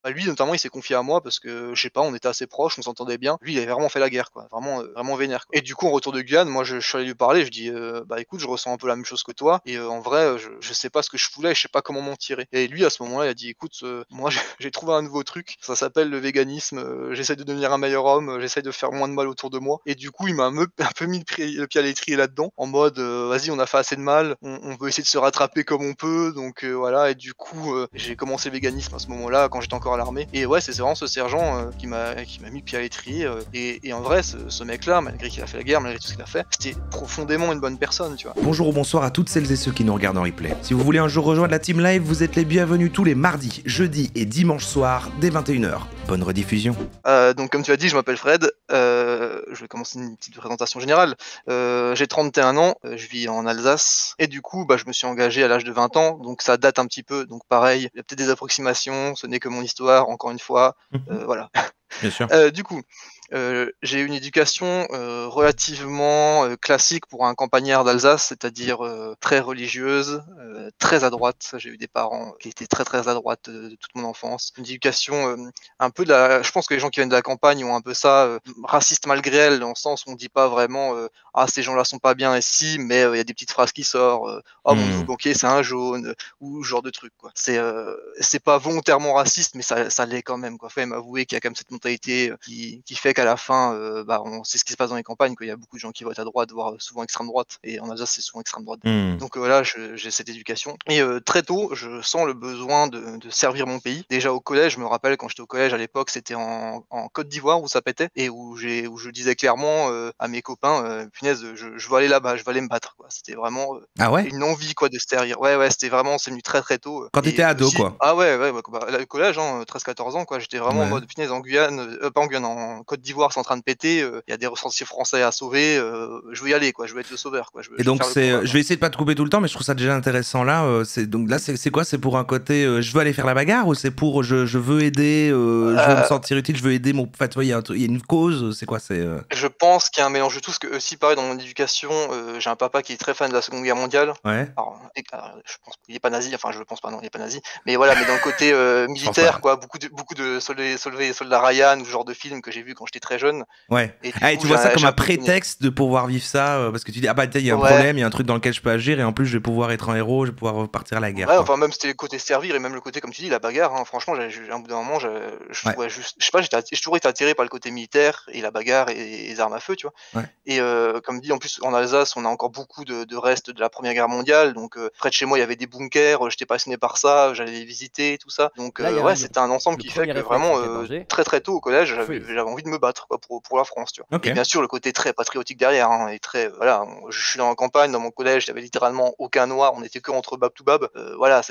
Bah, lui notamment, il s'est confié à moi parce que, je sais pas, on était assez proches, on s'entendait bien. Lui, il avait vraiment fait la guerre quoi, vraiment, vraiment vénère quoi. Et du coup, en retour de Guyane, moi je suis allé lui parler, je dis: «Bah, écoute, je ressens un peu la même chose que toi et en vrai, je sais pas ce que je voulais et je sais pas comment m'en tirer». Et lui, à ce moment-là, il a dit: «Écoute, moi j'ai trouvé un nouveau truc, ça s'appelle le véganisme, j'essaie de devenir un meilleur homme, j'essaie de faire moins de mal autour de moi». Et du coup, il m'a un peu mis le pied à l'étrier là-dedans, en mode, «Vas-y, on a fait assez de mal, on veut essayer de se rattraper comme on peut», donc voilà. Et du coup, j'ai commencé le véganisme à ce moment-là, quand j'étais encore à l'armée. Et ouais, c'est vraiment ce sergent, qui m'a mis le pied à l'étrier, et en vrai, ce mec-là, malgré qu'il a fait la guerre, malgré tout ce qu'il a fait, c'était profondément une bonne personne, tu vois? Bonjour ou bonsoir à toutes celles et ceux qui nous regardent en replay. Si vous voulez un jour rejoindre la Team Live, vous êtes les bienvenus tous les mardis, jeudis et dimanches soirs dès 21h. Bonne rediffusion. Donc comme tu as dit, je m'appelle Fred, je vais commencer une petite présentation générale. J'ai 31 ans, je vis en Alsace et du coup, bah, je me suis engagé à l'âge de 20 ans, donc ça date un petit peu, donc pareil, il y a peut-être des approximations, ce n'est que mon histoire, encore une fois, voilà. Bien sûr. Du coup, j'ai une éducation, relativement, classique pour un campagnard d'Alsace, c'est-à-dire, très religieuse, très à droite. J'ai eu des parents qui étaient très, très à droite, de toute mon enfance. Une éducation, un peu de la je pense que les gens qui viennent de la campagne ont un peu ça, raciste malgré elles, dans le sens où on dit pas vraiment, «Ah ces gens-là sont pas bien» et si, mais il y a des petites phrases qui sortent, «Oh mon nouveau Hmm. banquier c'est un jaune», ou ce genre de truc quoi. C'est pas volontairement raciste, mais ça l'est quand même quoi. Faut quand même avouer qu'il y a quand même cette mentalité, qui fait qu'à la fin, bah, on sait ce qui se passe dans les campagnes quoi. Il y a beaucoup de gens qui votent à droite, voire souvent extrême droite, et en Alsace, c'est souvent extrême droite. Hmm. Donc voilà, j'ai cette éducation et très tôt, je sens le besoin de servir mon pays. Déjà au collège, je me rappelle quand j'étais au collège à l'époque, c'était en Côte d'Ivoire où ça pétait et où je disais clairement, à mes copains, «Punaise, je veux aller là-bas, je veux aller me battre», quoi. C'était vraiment, Ah ouais? une envie quoi de se servir. Ouais, ouais, c'était vraiment c'est venu très, très tôt, Quand et t'étais ado, aussi quoi. ah ouais, ouais, bah, là, le collège, hein, 13-14 ans quoi, j'étais vraiment en Ouais. mode: «Punaise en Guyane, pas en Guyane, en Côte d'Ivoire, c'est en train de péter, il y a des recensiers français à sauver, je veux y aller quoi, je veux être le sauveur quoi, Et je veux donc faire le combat je quoi». vais essayer de pas te couper tout le temps, mais je trouve ça déjà intéressant là. Donc là, c'est quoi? C'est pour un côté, je veux aller faire la bagarre ou c'est pour je veux aider, je veux me Heu sentir utile, je veux aider mon. En fait, ouais, il y a une cause. C'est quoi? Je pense qu'il y a un mélange de tout, parce que aussi pareil dans mon éducation, j'ai un papa qui est très fan de la Seconde Guerre mondiale. Ouais. Alors je pense qu'il est pas nazi, enfin je pense pas non, il est pas nazi. Mais voilà, mais dans le côté, Je pense pas. militaire quoi, beaucoup de soldats Ryan ou ce genre de film que j'ai vu quand j'étais très jeune. Ouais. Et du Ah, et coup tu vois ça comme j'ai un un peu baigné. prétexte de pouvoir vivre ça, parce que tu dis ah bah il y a un Ouais. problème, il y a un truc dans lequel je peux agir et en plus je vais pouvoir être un héros, je vais pouvoir partir à la guerre Ouais, quoi. enfin même c'était le côté servir et même le côté comme tu dis la bagarre, hein. Franchement à un bout d'un moment je Ouais. trouvais juste je sais pas, j'ai toujours été attiré par le côté militaire et la bagarre et les armes à feu, tu vois? Ouais. Et comme dit en plus en Alsace, on a encore beaucoup de restes de la Première Guerre mondiale, donc près de chez moi, il y avait des bunkers, j'étais passionné par ça, j'allais les visiter tout ça. Donc Là, ouais, il y a c'était un ensemble le qui fait premier que réflexe vraiment, en cas de danger, très, très tôt au collège, freeze. j'avais envie de me battre quoi pour la France, tu vois? Ok. Et bien sûr le côté très patriotique derrière, hein, et très, voilà, je suis dans la campagne, dans mon collège, il y avait littéralement aucun noir, on était que entre bab to bab, voilà,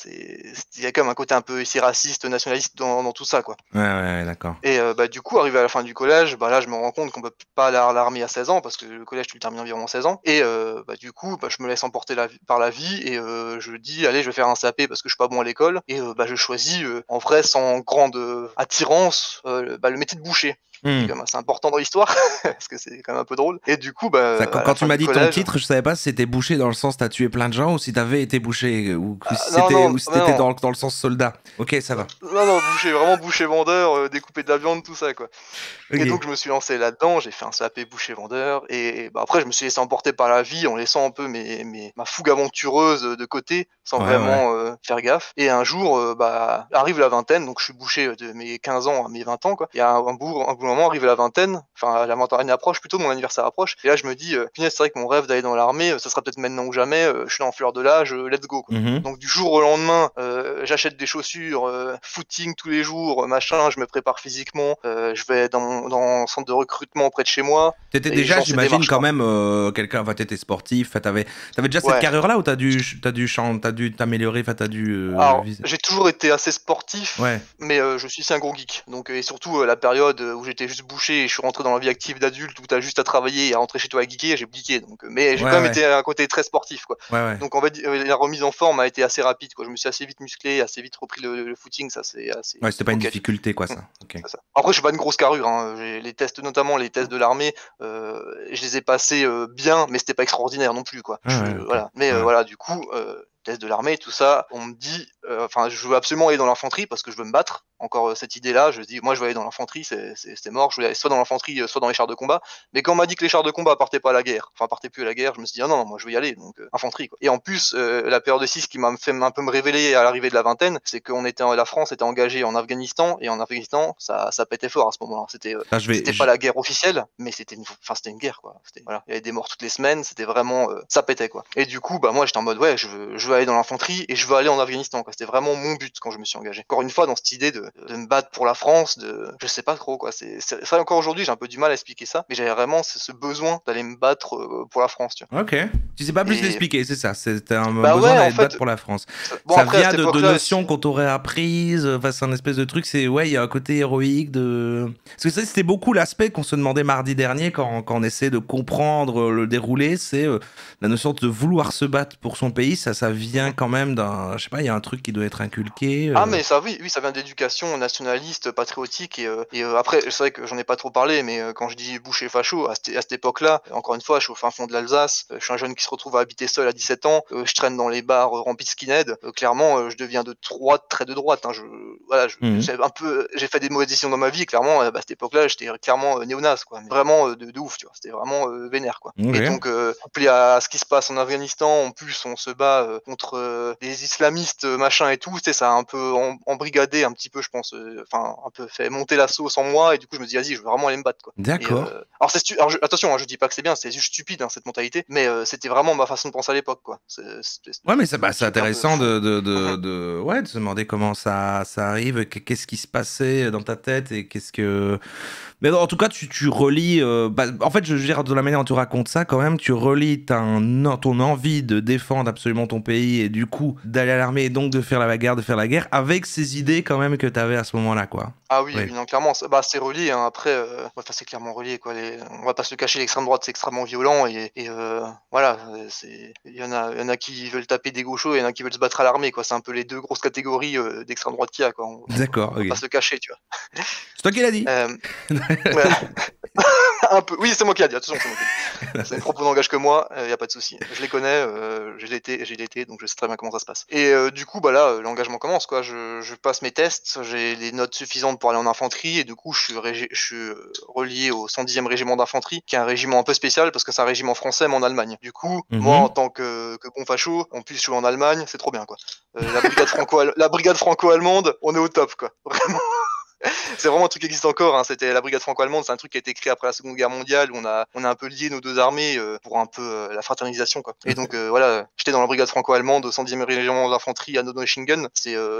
il y a quand même un côté un peu aussi raciste, nationaliste dans tout ça, quoi. Ouais, ouais, ouais, d'accord. Et bah, du coup, arrivé à la fin du collège, bah, là, je me rends compte qu'on peut pas aller à l'armée à 16 ans parce que le collège, tu le termines environ à 16 ans. Et bah, du coup, bah, je me laisse emporter par la vie et je dis: «Allez, je vais faire un CAP parce que je suis pas bon à l'école», et bah, je choisis, en vrai, sans grande, attirance, bah, le métier de boucher, qui est Hmm. quand même assez important dans l'histoire parce que c'est quand même un peu drôle. Et du coup, Ça, bah, à quand la tu fin m'as du dit ton collège, titre, je savais pas si c'était boucher dans le sens t'as tué plein de gens ou si t'avais été bouché ou que si non, c'était non, ou si non, t'étais non. dans le sens soldat. Ok, ça va. Non, non, boucher, vraiment boucher-vendeur, découper de la viande, tout ça, quoi. Et donc Ok. je me suis lancé là-dedans, j'ai fait un CAP boucher-vendeur et bah, après je me suis laissé emporter par la vie en laissant un peu ma fougue aventureuse, de côté, sans Ouais, ouais. vraiment, faire gaffe. Et un jour, bah, arrive la vingtaine, donc je suis boucher, de mes 15 ans à mes 20 ans, quoi. Il y a un bout moment, arrive la vingtaine, enfin la vingtaine approche plutôt, mon anniversaire approche, et là je me dis: «Punaise, c'est vrai que mon rêve d'aller dans l'armée, ça sera peut-être maintenant ou jamais, je suis en fleur de l'âge, let's go, quoi». Mhm. Donc du jour au lendemain, j'achète des chaussures, footing tous les jours, machin, je me prépare physiquement, je vais dans un centre de recrutement près de chez moi T'étais et je déjà, lance ces j'imagine, quand démarches-là. même quelqu'un. Enfin, t'étais sportif. Enfin, t'avais déjà cette Ouais. carrure-là ou t'as dû t'améliorer. Enfin, t'as dû Alors, viser. j'ai toujours été assez sportif, Ouais. mais je suis aussi un gros geek. Donc et surtout, la période, où j'étais juste bouché et je suis rentré dans la vie active d'adulte où tu as juste à travailler et à rentrer chez toi à geeker, j'ai geeké donc mais j'ai Ouais, quand même ouais. été à un côté très sportif, quoi. Ouais, ouais. Donc on va dire, la remise en forme a été assez rapide, quoi. Je me suis assez vite musclé, assez vite repris le footing, ça c'est assez Ouais, c'était pas une OK, tu difficulté, quoi, mmh, ça. Ok. c'est ça. Après, je suis pas une grosse carrure, hein, j'ai les tests, notamment les tests de l'armée, je les ai passés, bien, mais c'était pas extraordinaire non plus, quoi. Ah, ouais, ok. Voilà, mais Ouais. voilà, du coup, test de l'armée, tout ça, on me dit, enfin, je veux absolument aller dans l'infanterie parce que je veux me battre. encore cette idée-là. Je dis, moi, je vais aller dans l'infanterie, c'était mort. Je voulais aller soit dans l'infanterie, soit dans les chars de combat. Mais quand on m'a dit que les chars de combat partaient pas à la guerre, enfin partaient plus à la guerre, je me suis dit, ah non, moi, je vais y aller. Donc, infanterie, quoi. Et en plus, la période de 6 qui m'a fait un peu me révéler à l'arrivée de la vingtaine, c'est qu'on était, la France était engagée en Afghanistan, et en Afghanistan, ça pétait fort à ce moment-là. C'était pas la guerre officielle, mais c'était une guerre, quoi. Voilà, il y avait des morts toutes les semaines, c'était vraiment, ça pétait, quoi. Et du coup, bah moi, j'étais en mode, ouais, je veux aller dans l'infanterie et je veux aller en Afghanistan, quoi. C'était vraiment mon but quand je me suis engagé. Encore une fois, dans cette idée de me battre pour la France, je sais pas trop, quoi. C'est vrai, encore aujourd'hui, j'ai un peu du mal à expliquer ça, mais j'avais vraiment ce besoin d'aller me battre pour la France, tu vois. Ok. Tu sais pas plus l'expliquer, c'est ça. C'était un Bah besoin ouais, d'aller te battre pour la France. Bon, ça après, vient de notions qu'on t'aurait apprises. Enfin, c'est un espèce de truc. C'est ouais, il y a un côté héroïque de. Parce que ça, c'était beaucoup l'aspect qu'on se demandait mardi dernier quand on essaie de comprendre le déroulé. C'est la notion de vouloir se battre pour son pays. Ça vient quand même d'un. Je sais pas. Il y a un truc qui doit être inculqué. Ah mais ça, oui, ça vient d'éducation nationaliste, patriotique et après, c'est vrai que j'en ai pas trop parlé, mais quand je dis boucher facho, à cette époque-là, encore une fois, je suis au fin fond de l'Alsace, je suis un jeune qui se retrouve à habiter seul à 17 ans, je traîne dans les bars remplis de skinhead, clairement, je deviens de droite, très de droite, hein, voilà, j'ai fait des mauvaises décisions dans ma vie, clairement, à cette époque-là, j'étais clairement néo-nazi, quoi, mais vraiment de ouf, tu vois, c'était vraiment vénère, quoi. Okay. Et donc, couplé à ce qui se passe en Afghanistan, en plus, on se bat contre des islamistes, machin et tout, tu sais, ça a un peu embrigadé un petit peu, je pense, enfin, un peu fait monter la sauce en moi, et du coup, je me dis, vas-y, je veux vraiment aller me battre, quoi. D'accord. Alors, attention, hein, je dis pas que c'est bien, c'est juste stupide, hein, cette mentalité, mais c'était vraiment ma façon de penser à l'époque, quoi. Ouais, mais c'est intéressant de se demander comment ça arrive, qu'est-ce qui se passait dans ta tête et qu'est-ce que. Mais en tout cas, tu relis. En fait, je veux dire, de la manière dont tu racontes ça, quand même, tu relis ton envie de défendre absolument ton pays et du coup d'aller à l'armée et donc de faire la guerre avec ces idées quand même que tu avais à ce moment-là, quoi. Ah oui, oui, non, clairement, c'est relié, hein. Après, c'est clairement relié, quoi. On va pas se le cacher, l'extrême droite, c'est extrêmement violent et voilà, il y en a qui veulent taper des gauchos et il y en a qui veulent se battre à l'armée, quoi. C'est un peu les deux grosses catégories d'extrême droite qu'il y a, quoi. D'accord, on va pas se le cacher, tu vois. C'est toi qui l'as dit. Un peu. Oui, c'est moi qui l'ai dit, attention, c'est moi qui l'ai dit. C'est un propos n'engage que moi, y a pas de souci. Je les connais, j'ai l'été, donc je sais très bien comment ça se passe. Et du coup, bah là, l'engagement commence, quoi. Je passe mes tests, j'ai les notes suffisantes pour aller en infanterie, et du coup, je suis relié au 110e régiment d'infanterie, qui est un régiment un peu spécial, parce que c'est un régiment français, mais en Allemagne. Du coup, moi, en tant que bon facho, en plus, je suis en Allemagne, c'est trop bien, quoi. La brigade franco-allemande, on est au top, quoi. Vraiment. C'est vraiment un truc qui existe encore, hein. C'était la brigade franco-allemande, c'est un truc qui a été créé après la Seconde Guerre mondiale, où on a un peu lié nos deux armées pour un peu la fraternisation, quoi. Et donc voilà, j'étais dans la brigade franco-allemande au 110e régiment d'infanterie à Donaueschingen.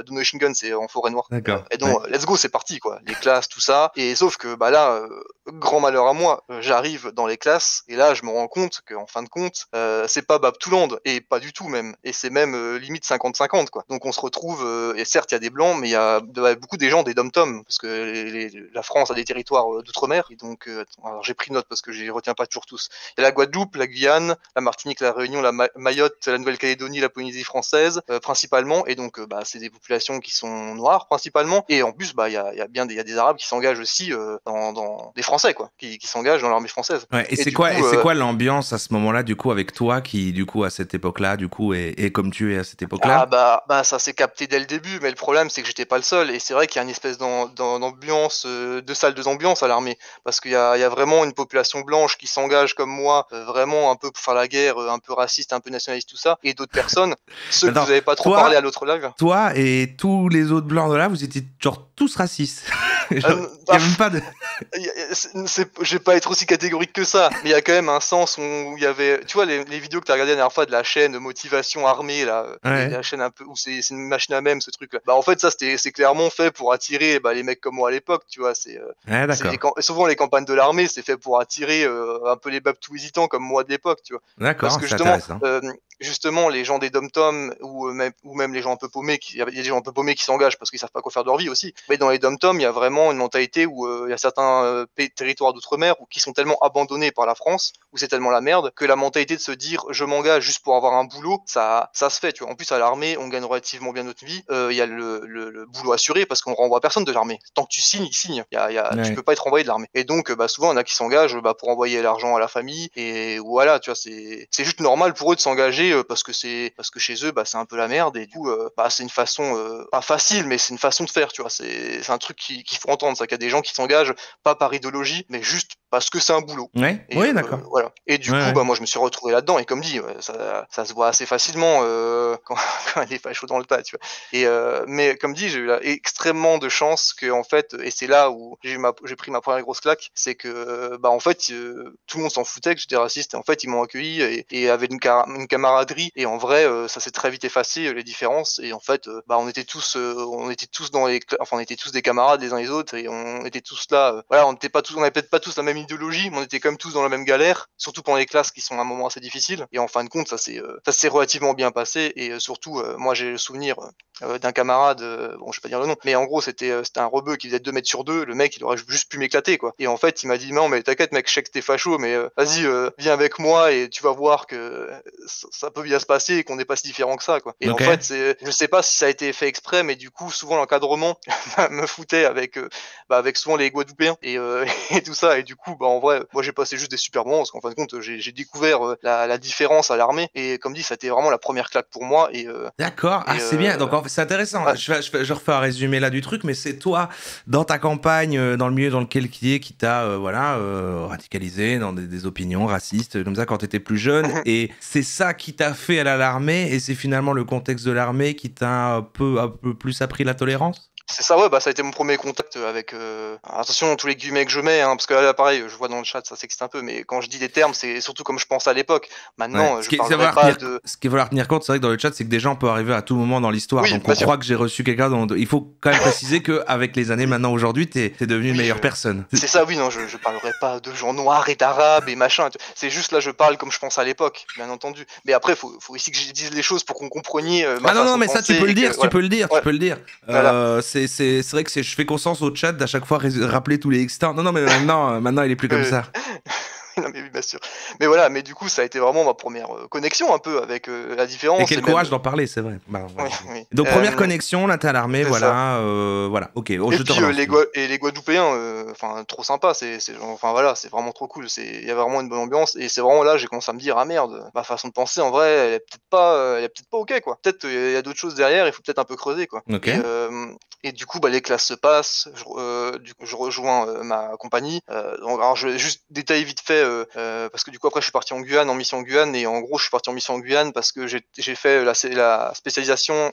Donaueschingen, c'est en forêt noire. D'accord. Et donc let's go, c'est parti, quoi. Les classes, tout ça. Et sauf que bah là, grand malheur à moi, j'arrive dans les classes et là je me rends compte qu'en fin de compte, c'est pas Bab Touland, et pas du tout même. Et c'est même limite 50-50, quoi. Donc on se retrouve, et certes il y a des blancs, mais il y a beaucoup des gens des dom-toms, parce que la France a des territoires d'outre-mer, et donc alors j'ai pris note parce que je les retiens pas toujours tous. Il y a la Guadeloupe, la Guyane, la Martinique, la Réunion, la Mayotte, la Nouvelle-Calédonie, la Polynésie française principalement, et donc c'est des populations qui sont noires principalement, et en plus il y a des Arabes qui s'engagent aussi dans des Français, quoi, qui s'engagent dans l'armée française. Ouais, et c'est quoi l'ambiance à ce moment-là, du coup, avec toi qui du coup à cette époque-là, du coup est comme tu es à cette époque-là? Ah ça s'est capté dès le début, mais le problème c'est que j'étais pas le seul, et c'est vrai qu'il y a une espèce d'ambiance, de salles d'ambiance à l'armée, parce qu'il y a vraiment une population blanche qui s'engage comme moi, vraiment un peu pour faire la guerre, un peu raciste, un peu nationaliste, tout ça, et d'autres personnes, ceux que vous avez pas trop parlé à l'autre live. Toi et tous les autres blancs de là, vous étiez genre tous racistes. Y a même pas de... Je vais pas être aussi catégorique que ça, mais il y a quand même un sens où il y avait, tu vois, les vidéos que tu as regardées la dernière fois de la chaîne Motivation Armée, là, la chaîne un peu où c'est une machine à même, ce truc là. Bah en fait ça c'est clairement fait pour attirer les mecs comme moi à l'époque, tu vois, souvent les campagnes de l'armée, c'est fait pour attirer un peu les babtous hésitants comme moi de l'époque, tu vois. D'accord, parce que justement les gens des dom-toms ou même les gens un peu paumés, il y a des gens un peu paumés qui s'engagent parce qu'ils savent pas quoi faire de leur vie aussi. Mais dans les dom-toms, il y a vraiment une mentalité où il y a certains territoires d'outre-mer qui sont tellement abandonnés par la France, où c'est tellement la merde, que la mentalité de se dire je m'engage juste pour avoir un boulot, ça se fait, tu vois. En plus à l'armée, on gagne relativement bien notre vie. Il y a le boulot assuré parce qu'on renvoie personne de l'armée. Tant que tu signes, il signe. Tu peux pas être renvoyé de l'armée. Et donc souvent il y en a qui s'engagent pour envoyer l'argent à la famille, et voilà, tu vois, c'est juste normal pour eux de s'engager parce que chez eux, bah, c'est un peu la merde et du coup, bah, c'est une façon, pas facile, mais c'est une façon de faire, tu vois? C'est un truc qu'il faut entendre, ça, qu'il y a des gens qui s'engagent pas par idéologie, mais juste parce que c'est un boulot. Ouais, Et oui, d'accord. voilà. Et du Ouais, coup, ouais. bah, moi, je me suis retrouvé là-dedans et comme dit, ça se voit assez facilement, quand quand il est facho dans le tas, tu vois? Et mais comme dit, j'ai eu extrêmement de chance qu'en fait et c'est là où j'ai pris ma première grosse claque, c'est que, bah, en fait, tout le monde s'en foutait que j'étais raciste et en fait, ils m'ont accueilli et avait une camaraderie et en vrai, ça s'est très vite effacé, les différences et en fait, bah, on était tous dans les enfin, on était tous des camarades les uns les autres et on était tous là, voilà, on avait peut-être pas tous la même idéologie, mais on était quand même tous dans la même galère, surtout pendant les classes qui sont un moment assez difficile et en fin de compte, ça s'est relativement bien passé et surtout, moi, j'ai le souvenir, d'un camarade, bon, je vais pas dire le nom, mais en gros, c'était un rebeu qui faisait 2 mètres sur 2. Le mec, il aurait juste pu m'éclater, quoi. Et en fait, il m'a dit: «Non, mais t'inquiète, mec, je sais que t'es facho, mais vas-y, viens avec moi et tu vas voir que ça peut bien se passer et qu'on n'est pas si différents que ça, quoi». Et en Ok. fait, je sais pas si ça a été fait exprès, mais du coup, souvent l'encadrement me foutait avec, bah, avec souvent les Guadeloupéens et et tout ça. Et du coup, bah, en vrai, moi, j'ai passé juste des super moments parce qu'en fin de compte, j'ai découvert la différence à l'armée. Et comme dit, ça a été vraiment la première claque pour moi. D'accord, ah c'est bien, donc en fait, c'est intéressant. Ouais. Je refais un résumé là du truc, mais c'est toi, dans ta campagne, dans le milieu dans lequel qui est, qui t'a voilà, radicalisé dans des opinions racistes, comme ça, quand t'étais plus jeune, et c'est ça qui t'a fait aller à l'armée, et c'est finalement le contexte de l'armée qui t'a un peu plus appris la tolérance? C'est ça, ouais, bah, ça a été mon premier contact avec, attention tous les guillemets que je mets, hein, parce que là, pareil, je vois dans le chat, ça s'excite un peu, mais quand je dis des termes, c'est surtout comme je pense à l'époque. Ouais. Maintenant, Ce je qui ça parlerai va pas retenir, de ce qu'il va falloir tenir compte, c'est vrai que dans le chat, c'est que des gens peuvent arriver à tout moment dans l'histoire. oui, Donc bien on sûr. croit que j'ai reçu quelqu'un dont il faut quand même préciser qu'avec les années, Oui, maintenant, aujourd'hui, t'es devenu une oui, meilleure personne. c'est ça, oui, non, je parlerai pas de gens noirs et d'arabes et machin, c'est juste là, je parle comme je pense à l'époque, bien entendu. Mais après, faut aussi que je dise les choses pour qu'on compreniez, ma Ah non, non, façon de mais ça, tu penser peux le et que dire, tu voilà. peux le dire, tu Ouais, peux le dire. voilà. C'est vrai que je fais conscience au chat d'à chaque fois rappeler tous les extants. Non, non, mais maintenant, il est plus comme Heu ça. Non, mais oui, bien sûr. Mais voilà, mais du coup, ça a été vraiment ma première connexion un peu avec, la Et différence quel et même, courage d'en parler, c'est vrai. Bah, oui, vas-y, vas-y. oui, Donc, première connexion, là, t'es à l'armée, c'est ça. voilà, voilà. Ok, oh, Et je te puis, relance. Excuse-moi. Les Guadeloupéens, enfin trop sympa, c'est genre enfin voilà, c'est vraiment trop cool. Il y a vraiment une bonne ambiance et c'est vraiment là, j'ai commencé à me dire: «Ah merde, ma façon de penser en vrai, elle est peut-être pas OK quoi. Peut-être, il y a d'autres choses derrière, il faut peut-être un peu creuser quoi». Ok. Et du coup, bah, les classes se passent, du coup, je rejoins, ma compagnie, donc alors je vais juste détailler vite fait, parce que du coup après je suis parti en Guyane, en mission en Guyane et en gros je suis parti en mission en Guyane parce que j'ai fait la spécialisation,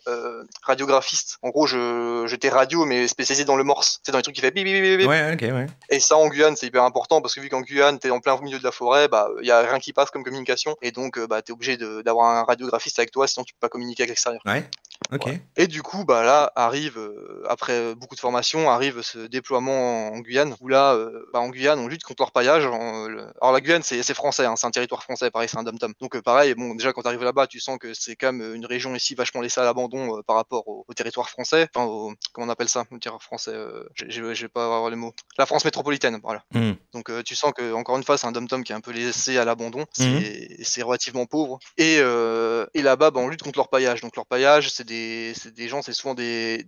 radiographiste. En gros, j'étais radio, mais spécialisé dans le morse. C'est dans les trucs qui fait bip, bip, bip, bip. Ouais, ok, ouais. Et ça, en Guyane, c'est hyper important parce que vu qu'en Guyane, t'es en plein milieu de la forêt, bah, il y a rien qui passe comme communication. Et donc, bah, t'es obligé d'avoir un radiographiste avec toi, sinon tu peux pas communiquer avec l'extérieur. Ouais, ok. Voilà. Et du coup, bah, là arrive, après, beaucoup de formation, arrive ce déploiement en Guyane où là, bah, en Guyane, on lutte contre l'orpaillage. Alors la Guyane, c'est français, hein, c'est un territoire français, pareil, c'est un dom-tom. Donc, pareil, bon, déjà quand tu arrives là-bas, tu sens que c'est quand même, une région ici vachement laissée à l'abandon, par rapport au territoire français. Enfin, comment on appelle ça? Le territoire français, je vais pas avoir les mots. La France métropolitaine, voilà. Mhm. Donc, tu sens que encore une fois, c'est un dom-tom qui est un peu laissé à l'abandon. Mhm. C'est relativement pauvre et là-bas, bah, on lutte contre l'orpaillage. Donc l'orpaillage, c'est des gens, c'est souvent des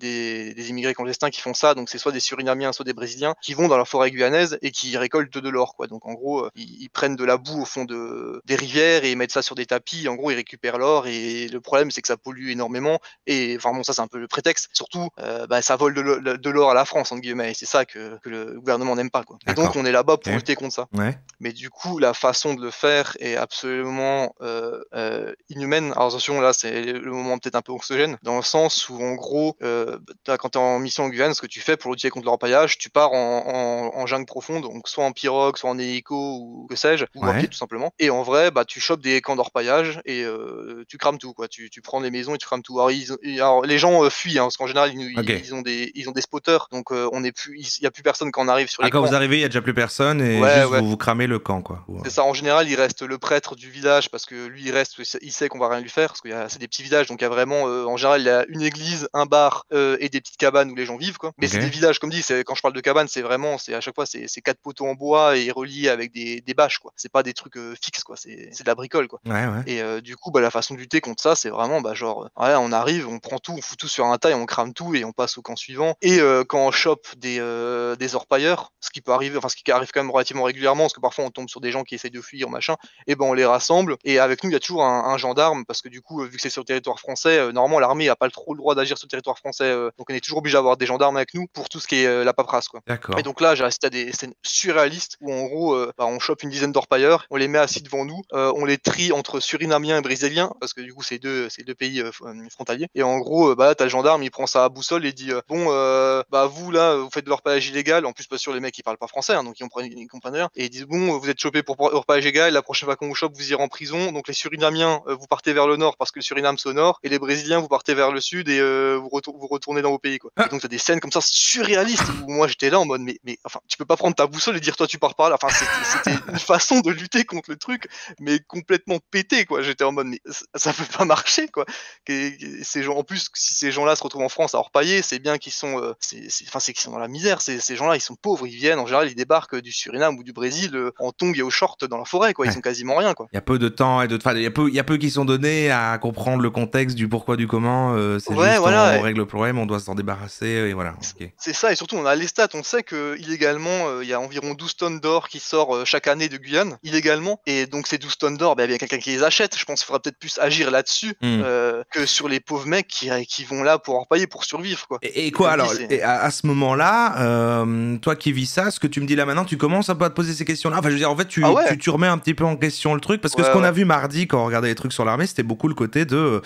immigrés clandestins qui font ça. Donc c'est soit des Surinamiens, soit des Brésiliens qui vont dans la forêt guyanaise et qui récoltent de l'or, quoi. Donc en gros, ils prennent de la boue au fond des rivières et ils mettent ça sur des tapis. En gros, ils récupèrent l'or et le problème, c'est que ça pollue énormément et enfin bon, ça, c'est un peu le prétexte. Surtout, bah, ça vole de l'or à la France, entre guillemets, et c'est ça que le gouvernement n'aime pas, quoi. Et donc D'accord. on est là-bas Ok. pour lutter contre ça. Ouais. Mais du coup, la façon de le faire est absolument, inhumaine. Alors attention, là, c'est le moment peut-être un peu oxygène, dans le sens où, en gros, quand tu es en mission en Guyane, ce que tu fais pour lutter contre l'orpaillage, tu pars en jungle profonde, donc soit en pirogue, soit en hélico ou que sais-je, ou à Ouais. pied tout simplement. Et en vrai, bah, tu chopes des camps d'orpaillage et tu crames tout, quoi. Tu prends les maisons et tu crames tout. Alors les gens, fuient, hein, parce qu'en général, Ok. ils ont des spotters, donc on est plus il y a plus personne quand on arrive sur Ah, les quand vous camps. arrivez, il y a déjà plus personne et Ouais, juste ouais. vous cramez le camp, quoi. C'est ça, en général, il reste le prêtre du village parce que lui, il reste, il sait qu'on va rien lui faire parce c'est des petits villages, donc il y a vraiment, en général, il y a une église, un bar et des petites cabanes où les gens vivent, quoi. Mais c'est des OK. villages, comme dit, quand je parle de cabanes, c'est vraiment, à chaque fois, c'est 4 poteaux en bois et reliés avec des bâches, quoi. C'est pas des trucs fixes, quoi. C'est de la bricole, quoi. Ouais, ouais. Et du coup, bah, la façon de lutter contre ça, c'est vraiment, bah, genre, voilà, on arrive, on prend tout, on fout tout sur un tas et on crame tout et on passe au camp suivant. Et quand on chope des orpailleurs, ce qui peut arriver, enfin ce qui arrive quand même relativement régulièrement, parce que parfois on tombe sur des gens qui essayent de fuir, machin, et ben on les rassemble. Et avec nous, il y a toujours un gendarme, parce que du coup, vu que c'est sur le territoire français, normalement l'armée a pas trop le droit d'agir sur le territoire français, donc on est toujours obligé d'avoir des gendarmes avec nous pour tout ce qui est la paperasse, quoi. Et D'accord. donc là, j'ai assisté à des scènes surréalistes où en gros, bah, on chope une dizaine d'orpailleurs, on les met assis devant nous, on les trie entre Surinamiens et Brésiliens, parce que du coup, c'est deux pays frontaliers. Et en gros, bah là, t'as le gendarme, il prend sa boussole et dit bon, bah vous là, vous faites de l'orpaillage illégal. En plus, pas sûr, les mecs ils parlent pas français, hein, donc ils comprennent rien. Et ils disent bon, vous êtes chopé pour orpaillage illégal. La prochaine fois qu'on vous chope, vous irez en prison. Donc les Surinamiens, vous partez vers le nord parce que le Suriname c'est au nord, et les Brésiliens, vous partez vers le sud et vous retournez dans vos pays, quoi. Et Ah! donc t'as des scènes comme ça surréalistes où moi j'étais là en mode mais enfin tu peux pas prendre ta boussole et dire toi tu pars par là. Enfin c'était une façon de lutter contre le truc, mais complètement pété, quoi. J'étais en mode mais ça peut pas marcher, quoi. Ces gens, en plus, si ces gens-là se retrouvent en France à orpailler, c'est bien qu'ils sont, enfin c'est qu'ils sont dans la misère. Ces gens-là, ils sont pauvres, ils viennent en général, ils débarquent du Suriname ou du Brésil en tongs et au short dans la forêt, quoi. Ils Ouais. ont quasiment rien, quoi. Il y a peu de temps et de enfin, il y a peu qui sont donnés à comprendre le contexte du pourquoi du comment, c'est Ouais, juste voilà. on règle le problème, on doit s'en débarrasser et voilà, OK. C'est ça, et surtout on a les stats, on sait que illégalement, il y a environ 12 tonnes d'or qui sort chaque année de Guyane, illégalement. Et donc ces 12 tonnes d'or, bah, il y a quelqu'un qui les achète. Je pense qu'il faudra peut-être plus agir là-dessus Mmh. que sur les pauvres mecs qui vont là pour orpailler, pour survivre, quoi. Et Et quoi comme dit, alors c'est... et à ce moment-là, toi qui vis ça, ce que tu me dis là maintenant, tu commences un peu à te poser ces questions-là? Enfin, je veux dire, en fait, Ah ouais? tu remets un petit peu en question le truc parce que ce Ouais, qu'on ouais. a vu mardi quand on regardait les trucs sur l'armée, c'était beaucoup le côté de,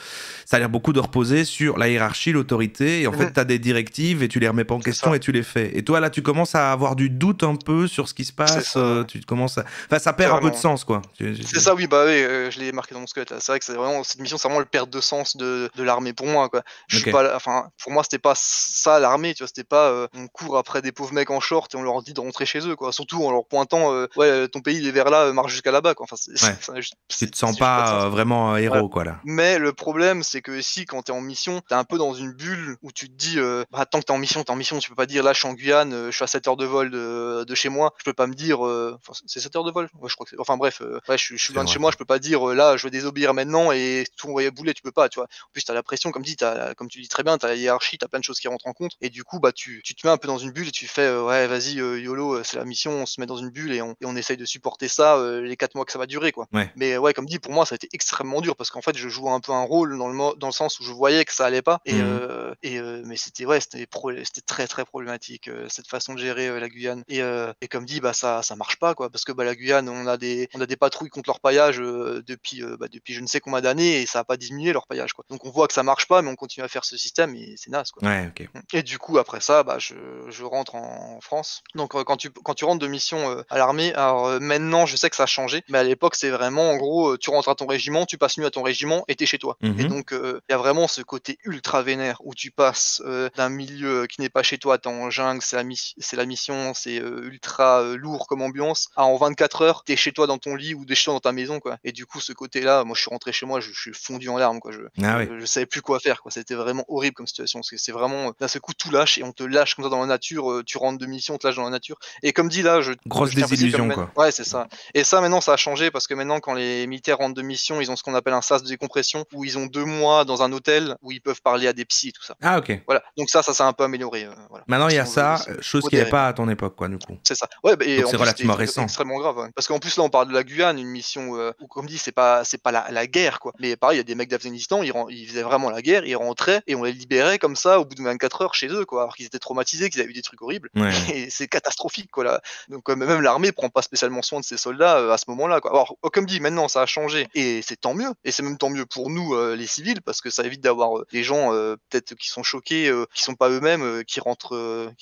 ça a l'air beaucoup de reposer sur la hiérarchie, l'autorité et en fait, Mmh. tu as des directives et tu les remets pas en C'est question ça, et tu les fais. Et toi là, tu commences à avoir du doute un peu sur ce qui se c'est passe, ça, ouais. tu commences à enfin, ça perd un peu de Carrément. sens quoi. C'est ça, oui, bah, oui, je l'ai marqué dans mon squelette là. C'est vrai que c'est vraiment cette mission, c'est vraiment le perte de sens de l'armée pour moi, quoi. Je suis OK. pas là, enfin, pour moi, c'était pas ça l'armée, tu vois? C'était pas, on court après des pauvres mecs en short et on leur dit de rentrer chez eux, quoi. Surtout en leur pointant, «Ouais, ton pays, il est vers là, marche jusqu'à là-bas», quoi. Enfin, Ouais. ça a juste Tu te sens c'est juste pas de sens, pas, quoi. vraiment un Voilà. héros quoi là. Mais le problème, c'est que si quand t'es en mission, t'es un peu dans une bulle où tu te dis, bah, tant que t'es en mission, tu peux pas dire: «Là, je suis en Guyane, je suis à 7 heures de vol de chez moi». Je peux pas me dire, enfin, c'est 7 heures de vol? Ouais, je crois que c'est, enfin bref, ouais, je suis C'est loin de vrai. chez moi, je peux pas dire, «Là, je veux désobéir maintenant et tout envoyer bouler», tu peux pas, tu vois? En plus, t'as la pression, comme dit, comme tu dis très bien, t'as la hiérarchie, t'as plein de choses qui rentrent en compte, et du coup, bah, tu te mets un peu dans une bulle et tu fais, «Ouais, vas-y, YOLO, c'est la mission, on se met dans une bulle et on essaye de supporter ça, les 4 mois que ça va durer, quoi». Ouais. Mais ouais, comme dit, pour moi, ça a été extrêmement dur parce qu'en fait, je jouais un peu un rôle dans le sens où je voyais que ça allait pas, Mmh. mais c'était très, très problématique, cette façon de gérer, la Guyane. Et comme dit, bah, ça marche pas, quoi, parce que, bah, la Guyane, on a des patrouilles contre l'orpaillage, depuis je ne sais combien d'années, et ça a pas diminué l'orpaillage, quoi. Donc on voit que ça marche pas, mais on continue à faire ce système et c'est naze, quoi. Ouais, OK. Et du coup, après ça, bah, je rentre en France. Donc, quand tu rentres de mission, à l'armée, alors, maintenant, je sais que ça a changé, mais à l'époque, c'est vraiment, en gros, tu rentres à ton régiment, tu passes nuit à ton régiment et tu chez toi. Et Mmh. donc, il y a vraiment ce côté ultra vénère où tu passes, d'un milieu, qui n'est pas chez toi, tu en jungle, c'est la mission, c'est, ultra, lourd comme ambiance, à en 24 heures, tu es chez toi dans ton lit ou tu es chez toi dans ta maison, quoi. Et du coup, ce côté-là, moi, je suis rentré chez moi, je suis fondu en larmes, quoi. Ah ouais. Je savais plus quoi faire, quoi. C'était vraiment horrible comme situation, parce que c'est vraiment, d'un seul coup, tout lâche et on te lâche comme ça dans la nature, tu rentres de mission, on te lâche dans la nature. Et comme dit là, Grosse je tiens à préciser, comme désillusion, maint quoi. ouais, c'est ça. Et ça, maintenant, ça a changé parce que maintenant, quand les militaires rentrent de mission, ils ont ce qu'on appelle un sas de décompression, où ils ont 2 mois dans un hôtel où ils peuvent parler à des psys et tout ça. Ah OK. Voilà, donc ça s'est un peu amélioré, voilà. Maintenant, il y Si a on veut ça, se chose qu'il y avait modérer. pas à ton époque, quoi, du coup. C'est ça. Ouais, bah, et Donc en c'est plus, c'était relativement récent. extrêmement grave, ouais. Parce qu'en plus, là, on parle de la Guyane, une mission, où comme dit, c'est pas la guerre, quoi. Mais pareil, il y a des mecs d'Afghanistan, ils faisaient vraiment la guerre, ils rentraient et on les libérait comme ça au bout de 24 heures chez eux, quoi. Alors qu'ils étaient traumatisés, qu'ils avaient vu des trucs horribles. Ouais, ouais. Et c'est catastrophique, quoi, là. Donc, même l'armée prend pas spécialement soin de ses soldats, à ce moment-là, quoi. Alors, comme dit, maintenant, ça a changé et c'est tant mieux. Et c'est même tant mieux pour nous, les civils, parce que ça évite d'avoir, des gens, peut-être qui sont choqués, qui sont pas eux-mêmes, qui rentrent,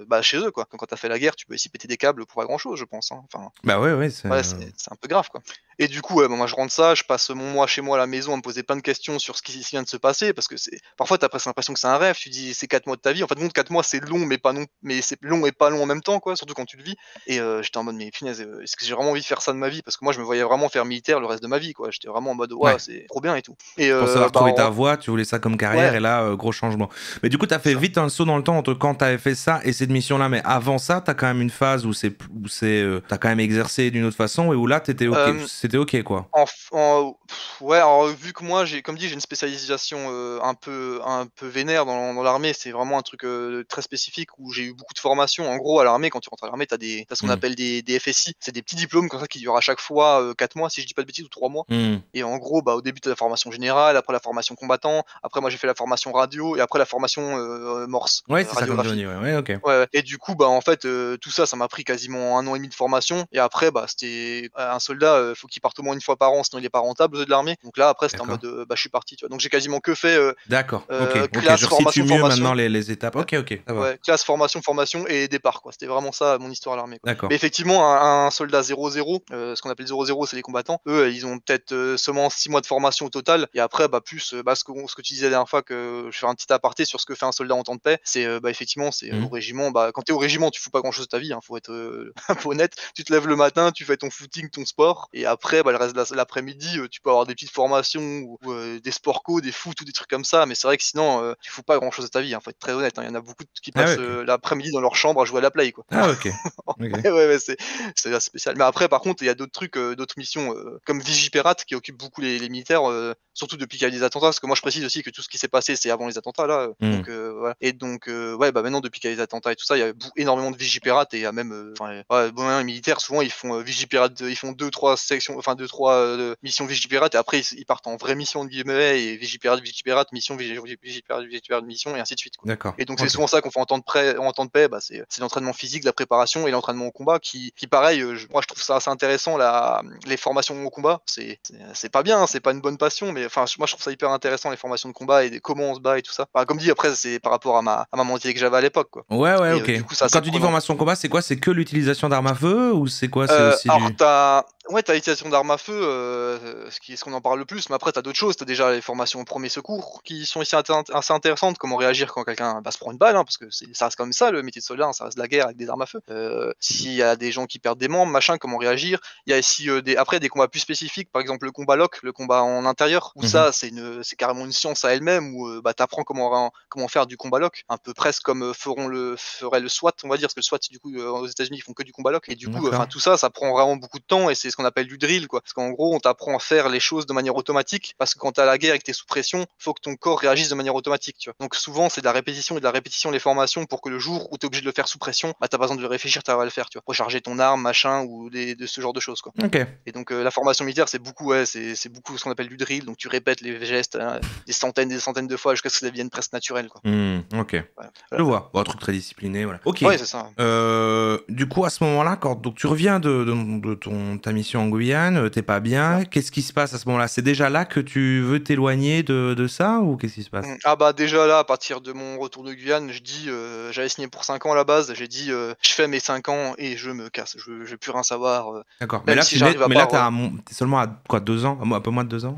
bah, chez eux, quoi. Quand tu as fait la guerre, tu peux aussi péter des câbles pour pas grand-chose, je pense, hein. Enfin, Bah, ouais, ouais, c'est, ouais, c'est un peu grave, quoi. Et du coup, ouais, bon, moi, je rentre ça, je passe mon mois chez moi à la maison à me poser plein de questions sur ce qui vient de se passer, parce que parfois, t'as presque l'impression que c'est un rêve. Tu dis: «C'est 4 mois de ta vie». En fait, bon, 4 mois, c'est long, mais c'est long et pas long en même temps, quoi, surtout quand tu le vis. Et j'étais en mode: «Mais punaise, est-ce que j'ai vraiment envie de faire ça de ma vie?» Parce que moi, je me voyais vraiment faire militaire le reste de ma vie, quoi. J'étais vraiment en mode: «Waouh, ouais. c'est trop bien et tout». Et Pour savoir bah, trouver ta voie, tu voulais ça comme carrière, Ouais. et là, gros changement. Mais du coup, t'as fait Ça. vite un saut dans le temps entre quand t'avais fait ça et cette mission-là. Mais avant ça, t'as quand même une phase où t'as quand même exercé d'une autre façon et où là, t'étais ok, Euh, c'était ok, quoi. Ouais, alors vu que moi j'ai comme dit j'ai une spécialisation, un peu vénère dans l'armée, c'est vraiment un truc, très spécifique où j'ai eu beaucoup de formations. En gros à l'armée, quand tu rentres à l'armée, t'as ce qu'on Hmm. appelle des FSI. C'est des petits diplômes comme ça qui durent à chaque fois, 4 mois si je dis pas de bêtises ou 3 mois. Hmm. Et en gros, bah, au début tu la formation générale, après la formation combattant, après moi j'ai fait la formation radio et après la formation, morse, Ouais, c'est ça comme tu radiographie. dis, ouais, ok. Ouais, ouais. Et du coup, bah, en fait, tout ça, ça m'a pris quasiment 1 an et demi de formation et après, bah, c'était un soldat, faut qu'il parte au moins 1 fois par an, sinon il est pas rentable aux yeux de l'armée. Donc là, après, c'était en D'accord. mode, bah, je suis parti, tu vois? Donc j'ai quasiment que fait, D'accord, ok, je classe, resitue formation, mieux formation. maintenant les étapes. Ok, ok, ça va. Ouais, classe, formation, formation et départ, quoi. C'était vraiment ça mon histoire à l'armée, quoi. D'accord. Mais effectivement, un soldat 0-0, ce qu'on appelle 0-0, c'est les combattants. Eux, ils ont peut-être, seulement 6 mois de formation au total et après, bah, plus, bah, ce que tu disais la dernière fois, que je fais un petit aparté sur ce que fait un soldat en temps de paix. C'est, bah, effectivement, c'est, Hmm. au régiment, bah, quand tu es au régiment, tu fous pas grand-chose de ta vie, hein, faut être, un peu honnête. Tu te lèves le matin, tu fais ton footing, ton sport et après, bah, le reste de l'après-midi, tu peux avoir des petites formations ou, des sports co, des foot ou des trucs comme ça. Mais c'est vrai que sinon, tu fous pas grand-chose de ta vie, hein, faut être très honnête, hein. Il y en a beaucoup qui Ah ouais, passent, ok. l'après-midi dans leur chambre à jouer à la Play, quoi. Ah ok. Ok. Ouais, ouais, ouais, c'est assez spécial. Mais après, par contre, il y a d'autres trucs, d'autres missions, comme Vigipirate qui occupent beaucoup les militaires, surtout depuis qu'il y a des attentats. Parce que moi, je précise aussi que tout ce qui s'est passé, c'est avant les attentats là, Hmm. donc voilà. Et donc ouais, bah, maintenant depuis qu'il y a les attentats et tout ça, il y a énormément de Vigipirates et il y a même, enfin, ouais, bon, hein, les militaires souvent ils font, Vigipirate, ils font 2-3 sections, enfin 2-3, missions Vigipirate et après ils partent en vraie mission entre guillemets et Vigipirate, mission, Vigipirate, mission et ainsi de suite, quoi. D'accord. Et donc c'est Ok. souvent ça qu'on fait en temps de paix, bah, c'est l'entraînement physique, la préparation et l'entraînement au combat qui pareil, moi je trouve ça assez intéressant les formations au combat. C'est pas bien, hein, c'est pas une bonne passion, mais enfin moi je trouve ça hyper intéressant les formations de combat et comment on se bat et tout ça. Bah, comme dit après c'est par rapport à ma mentalité que j'avais à l'époque, quoi. Ouais, ouais, Et ok. du coup c'est Quand assez tu dis prenant. formation combat, c'est quoi? C'est que l'utilisation d'armes à feu ou c'est quoi? C'est aussi Alors du. t'as l'utilisation d'armes à feu, ce qu'on en parle le plus, mais après t'as d'autres choses. T'as déjà les formations au 1er secours qui sont ici assez intéressantes, comment réagir quand quelqu'un, bah, se prend une balle, hein, parce que ça reste comme ça le métier de soldat, hein, ça reste de la guerre avec des armes à feu. S'il y a des gens qui perdent des membres, machin, comment réagir. Il y a aussi, des combats plus spécifiques, par exemple le combat lock, le combat en intérieur, où Mhm. ça c'est carrément une science à elle-même où, bah, tu comment faire du combat lock, un peu presque comme, ferait le SWAT, on va dire, parce que le SWAT du coup, aux États-Unis ils font que du combat lock et du coup, enfin D'accord. tout ça, ça prend vraiment beaucoup de temps et c'est ce qu'on appelle du drill, quoi. Parce qu'en gros, on t'apprend à faire les choses de manière automatique parce que quand tu à la guerre et que tu es sous pression, faut que ton corps réagisse de manière automatique, tu vois? Donc souvent, c'est de la répétition et de la répétition les formations pour que le jour où tu es obligé de le faire sous pression, bah, tu pas besoin de réfléchir, tu vas le faire, tu vois? Recharger ton arme, machin ou de ce genre de choses, quoi. Ok. Et donc, la formation militaire, c'est beaucoup, ouais, c'est beaucoup ce qu'on appelle du drill, donc tu répètes les gestes, des centaines de fois jusqu'à ce que ça devienne presque naturel, quoi. Ok. Voilà. Je vois. Bon, un truc très discipliné, voilà. Ok. Ouais, c'est ça. Du coup, à ce moment-là, quand donc tu reviens de ta mission en Guyane, t'es pas bien, qu'est-ce qui se passe à ce moment-là? C'est déjà là que tu veux t'éloigner de ça ou qu'est-ce qui se passe? Ah bah, déjà là, à partir de mon retour de Guyane, je dis, j'avais signé pour 5 ans à la base, j'ai dit, «Je fais mes 5 ans et je me casse. Je veux plus rien savoir, D'accord. Mais même là, si j'arrive à part, t'es seulement à quoi, 2 ans? Un peu moins de 2 ans?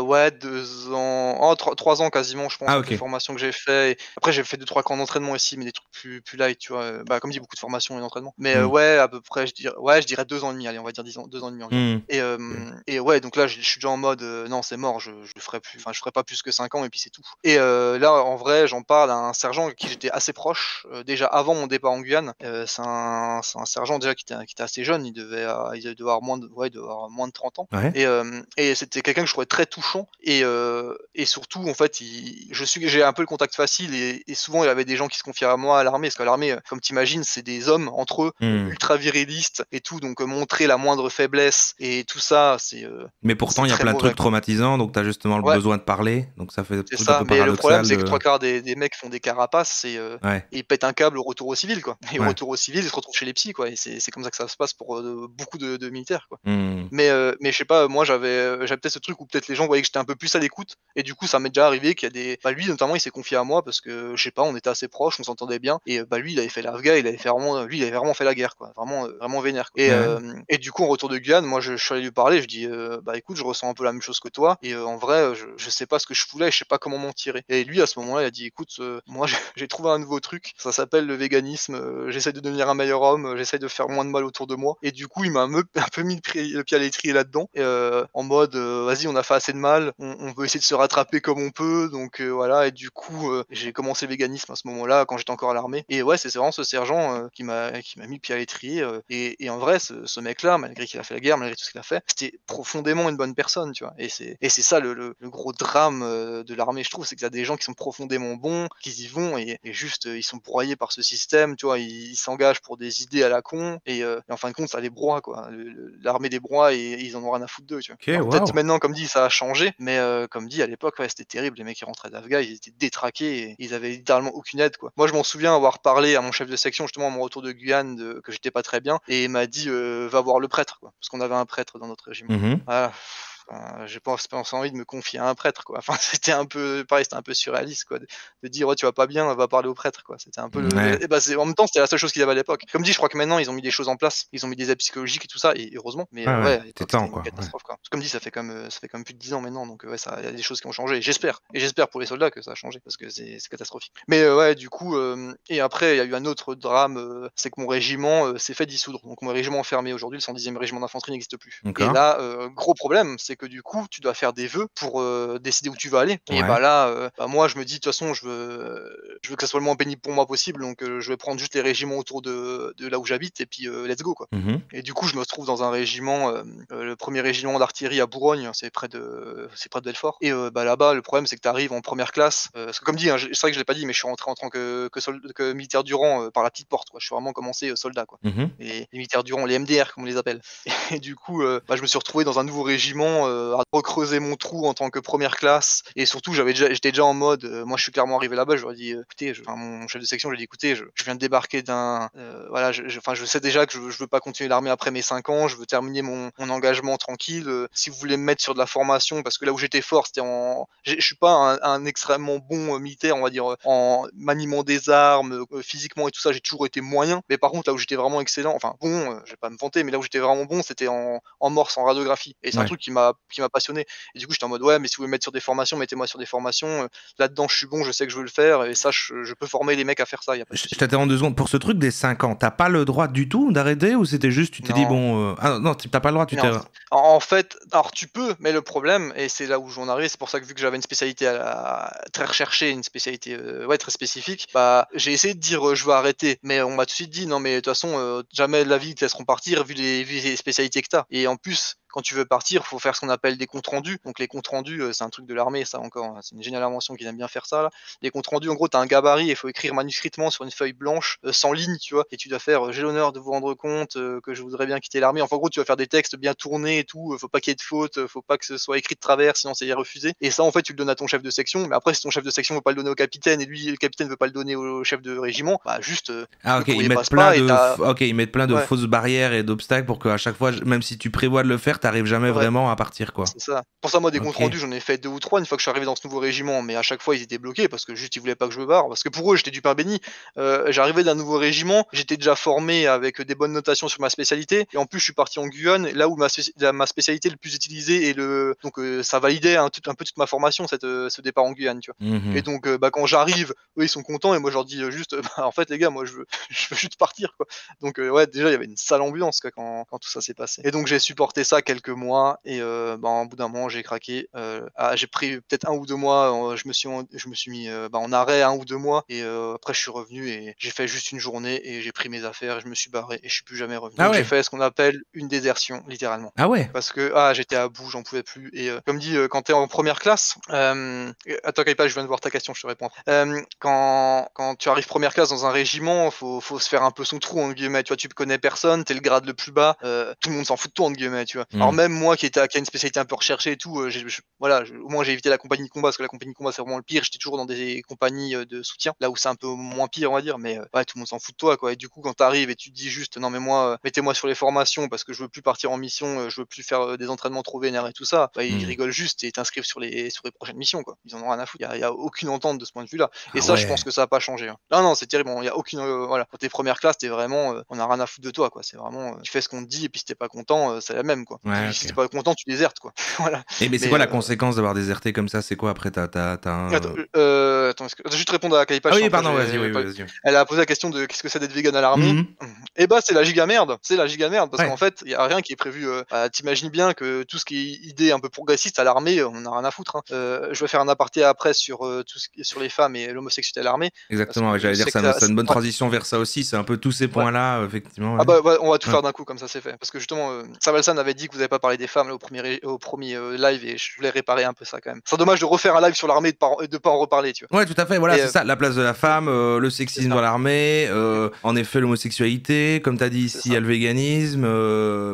ouais 2 ans, oh 3 ans quasiment je pense Ah, avec les ok. formations que j'ai fait et après j'ai fait 2-3 camps d'entraînement ici, mais des trucs plus light, tu vois? Bah, comme dit beaucoup de formations et d'entraînement. Mais, Hmm. ouais à peu près je dirais 2 ans et demi, allez on va dire 10 ans, 2 ans et demi environ. Hmm. Et Ok. et ouais donc là je suis déjà en mode, non c'est mort, je le ferai plus, enfin je ferai pas plus que 5 ans et puis c'est tout. Et là en vrai j'en parle à un sergent avec qui j'étais assez proche, déjà avant mon départ en Guyane. C'est un sergent déjà qui était assez jeune, il devait avoir moins de ouais, il devait avoir moins de 30 ans. Ouais. Et c'était quelqu'un que je trouvais très touchant et surtout en fait j'ai un peu le contact facile et souvent il y avait des gens qui se confiaient à moi à l'armée parce qu'à l'armée, comme tu imagines, c'est des hommes entre eux, Hmm. ultra virilistes et tout donc montrer la moindre faiblesse et tout ça Mais pourtant, c'est il y a très plein de trucs mauvais, quoi. traumatisants, donc t'as justement le Ouais. besoin de parler, donc ça fait un C'est truc un ça, peu mais le problème, paradoxal c'est que de. 3 quarts des mecs font des carapaces Ouais. et ils pètent un câble au retour au civil, quoi. Et au Ouais. retour au civil, ils se retrouvent chez les psys, quoi et c'est comme ça que ça se passe pour, beaucoup de militaires, quoi. Hmm. Mais je sais pas, moi j'avais peut-être ce truc où peut-être les gens voyaient que j'étais un peu plus à l'écoute et du coup ça m'est déjà arrivé qu'il y a lui notamment il s'est confié à moi parce que je sais pas, on était assez proches, on s'entendait bien et bah lui il avait fait l'Afga, il avait vraiment fait la guerre, quoi, vraiment, vraiment vénère, quoi. Ouais. Et du coup en retour de Guyane, moi je suis allé lui parler, je dis, bah écoute, je ressens un peu la même chose que toi, et en vrai, je sais pas ce que je voulais, je sais pas comment m'en tirer. Et lui, à ce moment-là, il a dit, écoute, moi, j'ai trouvé un nouveau truc, ça s'appelle le véganisme, j'essaie de devenir un meilleur homme, j'essaie de faire moins de mal autour de moi. Et du coup, il m'a un peu mis le pied à l'étrier là-dedans, et, en mode, vas-y, on a fait assez de mal, on veut essayer de se rattraper comme on peut, donc voilà. Et du coup, j'ai commencé le véganisme à ce moment-là, quand j'étais encore à l'armée. Et ouais, c'est vraiment ce sergent qui m'a mis le pied à l'étrier. Et en vrai, ce mec-là, malgré qu'il a fait la guerre, malgré tout ce qu'il a fait, c'était profondément une bonne personne, tu vois. Et c'est ça le gros drame de l'armée, je trouve, c'est qu'il y a des gens qui sont profondément bons, qui y vont, et juste ils sont broyés par ce système, tu vois. Ils s'engagent pour des idées à la con, et en fin de compte, ça les broie, quoi. L'armée des broie, et ils en ont rien à foutre d'eux, tu vois. Ok, Alors peut-être waouh. maintenant, comme dit, ça a changé, mais comme dit, à l'époque, ouais, c'était terrible. Les mecs qui rentraient d'Afghan, ils étaient détraqués et ils avaient littéralement aucune aide, quoi. Moi, je m'en souviens avoir parlé à mon chef de section, justement, à mon retour de Guyane, que j'étais pas très bien, et il m'a dit, va voir le prêtre, quoi, parce qu'on avait un prêtre dans notre régiment. Mhm. Voilà. J'ai pas envie de me confier à un prêtre, quoi. Enfin, c'était un peu pareil, c'était un peu surréaliste, quoi, de dire: «Ouais, tu vas pas bien, va parler au prêtre», quoi. C'était un peu Ouais. et bah, c'est en même temps, c'était la seule chose qu'ils avaient à l'époque. Comme dit, je crois que maintenant, ils ont mis des choses en place. Ils ont mis des aides psychologiques et tout ça, et heureusement, mais Ouais, ouais. ouais, à T'es l'époque, c'était temps, une quoi. Ouais. catastrophe, quoi. Comme dit, ça fait quand même plus de 10 ans maintenant, donc ouais, ça il y a des choses qui ont changé, et j'espère pour les soldats que ça a changé, parce que c'est catastrophique. Mais ouais, du coup, et après, il y a eu un autre drame, c'est que mon régiment, s'est fait dissoudre. Donc mon régiment est fermé aujourd'hui, le 110e régiment d'infanterie n'existe plus. Et D'accord. là, gros problème, c'est que du coup, tu dois faire des vœux pour, décider où tu vas aller. Et Ouais. bah là, bah moi, je me dis: «De toute façon, je veux que ça soit le moins pénible pour moi possible, donc je vais prendre juste les régiments autour de là où j'habite, et puis, let's go, quoi». Mhm. Et du coup, je me retrouve dans un régiment, le 1er régiment d'artillerie à Bourgogne, c'est près de Belfort. Et bah, là-bas, le problème, c'est que tu arrives en première classe, parce que comme dit, hein, c'est vrai que je l'ai pas dit, mais je suis rentré en tant que militaire du rang, par la petite porte, quoi. Je suis vraiment commencé, soldat, quoi. Mhm. Les militaires du rang, les MDR comme on les appelle. Et du coup, bah, je me suis retrouvé dans un nouveau régiment, à recreuser mon trou en tant que première classe. Et surtout, j'étais déjà en mode, moi je suis clairement arrivé là-bas, je leur ai dit: «Écoutez», enfin mon chef de section, je lui ai dit: «Écoutez, je viens de débarquer d'un, voilà, enfin je sais déjà que je veux pas continuer l'armée après mes 5 ans, je veux terminer mon engagement tranquille, si vous voulez me mettre sur de la formation», parce que là où j'étais fort, c'était je suis pas un extrêmement bon, militaire, on va dire, en maniement des armes, physiquement et tout ça, j'ai toujours été moyen. Mais par contre, là où j'étais vraiment excellent, enfin bon, je vais pas me vanter, mais là où j'étais vraiment bon, c'était en morse, en radiographie. Et c'est un Ouais. truc qui m'a passionné. Et du coup, j'étais en mode: «Ouais, mais si vous voulez me mettre sur des formations, mettez-moi sur des formations, là-dedans je suis bon, je sais que je veux le faire, et ça je peux former les mecs à faire ça, y a pas de Je souci». t'interromps 2 secondes. Pour ce truc des 5 ans, t'as pas le droit du tout d'arrêter ou c'était juste, tu t'es dit, Non. bon. Ah non, t'as pas le droit, tu t'es. Non, en fait, alors tu peux, mais le problème, et c'est là où j'en arrive, c'est pour ça que vu que j'avais une spécialité très recherchée, une spécialité, ouais, très spécifique, bah, j'ai essayé de dire, «Je veux arrêter», mais on m'a tout de suite dit: «Non, mais de toute façon, jamais de la vie ils te laisseront partir vu les spécialités que tu as, et en plus, quand tu veux partir, faut faire ce qu'on appelle des comptes rendus». Donc les comptes rendus, c'est un truc de l'armée, ça encore, hein, c'est une géniale invention qu'ils aiment bien faire ça là. Les comptes rendus, en gros, tu as un gabarit, il faut écrire manuscritement sur une feuille blanche, sans ligne, tu vois? Et tu dois faire, «J'ai l'honneur de vous rendre compte, que je voudrais bien quitter l'armée». Enfin, en gros, tu vas faire des textes bien tournés et tout, faut pas qu'il y ait de fautes, faut pas que ce soit écrit de travers, sinon c'est refusé. Et ça, en fait, tu le donnes à ton chef de section, mais après, si ton chef de section veut pas le donner au capitaine, et lui, le capitaine veut pas le donner au chef de régiment, bah juste, Ah le ok, ils courrier mettent passe plein pas, et de, t'as ok, ils mettent plein de ouais, fausses barrières et d'obstacles pour qu'à chaque fois, même si tu prévois de le faire, t'arrives jamais ouais. vraiment à partir, quoi. C'est ça. Pour ça, moi, des comptes Ok. rendus, j'en ai fait 2 ou 3 une fois que je suis arrivé dans ce nouveau régiment, mais à chaque fois, ils étaient bloqués parce que juste, ils voulaient pas que je me barre. Parce que pour eux, j'étais du pain béni. J'arrivais d'un nouveau régiment, j'étais déjà formé avec des bonnes notations sur ma spécialité, et en plus, je suis parti en Guyane, là où ma spécialité le plus utilisée, et donc ça validait un peu toute ma formation, ce départ en Guyane, tu vois? Et Mhm. donc bah, quand j'arrive, eux, ils sont contents, et moi, je leur dis, juste: «Bah, en fait, les gars, moi, je veux je veux juste partir, quoi». Donc ouais, déjà, il y avait une sale ambiance, quoi, quand tout ça s'est passé. Et donc j'ai supporté ça quelques mois, et bah, au bout d'un moment, j'ai craqué, j'ai pris peut-être 1 ou 2 mois, je me suis mis, bah, en arrêt 1 ou 2 mois, et après je suis revenu, et j'ai fait juste une journée, et j'ai pris mes affaires et je me suis barré, et je suis plus jamais revenu. Ah Donc j'ai ouais. fait ce qu'on appelle une désertion, littéralement. Ah ouais. Parce que, j'étais à bout, j'en pouvais plus. Et comme dit, quand tu es en première classe, attends, Kaipa, je viens de voir ta question, je te réponds après. Quand tu arrives première classe dans un régiment, faut se faire un peu son trou, entre guillemets, tu vois? Tu connais personne, tu es le grade le plus bas, tout le monde s'en fout de toi, entre guillemets, tu vois? Alors Hmm. même moi qui a une spécialité un peu recherchée et tout, voilà, au moins j'ai évité la compagnie de combat, parce que la compagnie de combat, c'est vraiment le pire. J'étais toujours dans des compagnies, de soutien, là où c'est un peu moins pire, on va dire, mais ouais, tout le monde s'en fout de toi, quoi. Et du coup, quand tu arrives et tu te dis juste: «Non mais moi, mettez-moi sur les formations parce que je veux plus partir en mission, je veux plus faire, des entraînements trop vénères et tout ça», bah, ils Hmm. rigolent juste et t'inscrivent sur les prochaines missions, quoi. Ils en ont rien à foutre. Il y a aucune entente de ce point de vue-là. Et Ah ça, je pense ouais. que ça a pas changé, hein. Non, non, c'est terrible, il y a aucune, voilà, quand tu es 1 classe, tu es vraiment, on a rien à foutre de toi, quoi. C'est vraiment, tu fais ce qu'on te dit, et puis si tu pas content, c'est la même, quoi. Ouais, Ouais, Si t'es ok. pas content, tu désertes, quoi. Voilà. Et mais c'est Mais quoi la conséquence d'avoir déserté comme ça? C'est quoi après t'as attends, un... attends, juste répondre à Ah Kaipash, oui, après pardon, vas-y, j'ai oui, pas oui, vas-y. elle a posé la question de qu'est-ce que c'est d'être vegan à l'armée? Mhm. Et bah, c'est la giga merde, c'est la giga merde parce Ouais, qu'en fait, il y a rien qui est prévu, bah, tu bien que tout ce qui est idée un peu progressiste à l'armée, on en a rien à foutre, hein. Je vais faire un aparté après sur, tout ce qui est sur les femmes et l'homosexualité à l'armée parce exactement. Ouais, que j'allais dire c'est ça, que ça c'est une bonne ouais, transition vers ça aussi. C'est un peu tous ces ouais. points-là, effectivement, Ah ouais. bah, ouais, on va tout Ouais. faire d'un coup comme ça c'est fait. Parce que justement, Savalsan avait dit que vous avez pas parlé des femmes là, au premier live et je voulais réparer un peu ça quand même. C'est dommage de refaire un live sur l'armée et de pas en reparler, tu vois? Ouais, tout à fait, voilà, Et c'est ça, la place de la femme, le c'est sexisme ça, dans l'armée, en effet, l'homosexualité, comme tu as dit c'est ici, il y ça. a le véganisme,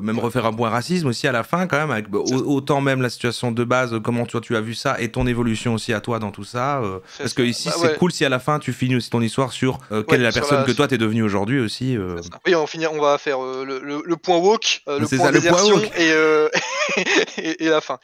même Ouais, refaire un point racisme aussi à la fin, quand même, avec c'est ça, autant même la situation de base, comment toi tu as vu ça, et ton évolution aussi à toi dans tout ça. c'est Parce que ça. ici, Bah, c'est ouais, cool si à la fin tu finis aussi ton histoire sur quelle ouais, est la sur personne la que toi t'es devenue aujourd'hui aussi. c'est ça. Oui, on va faire, le point woke, le C'est point ça le point désertion woke. et et la fin.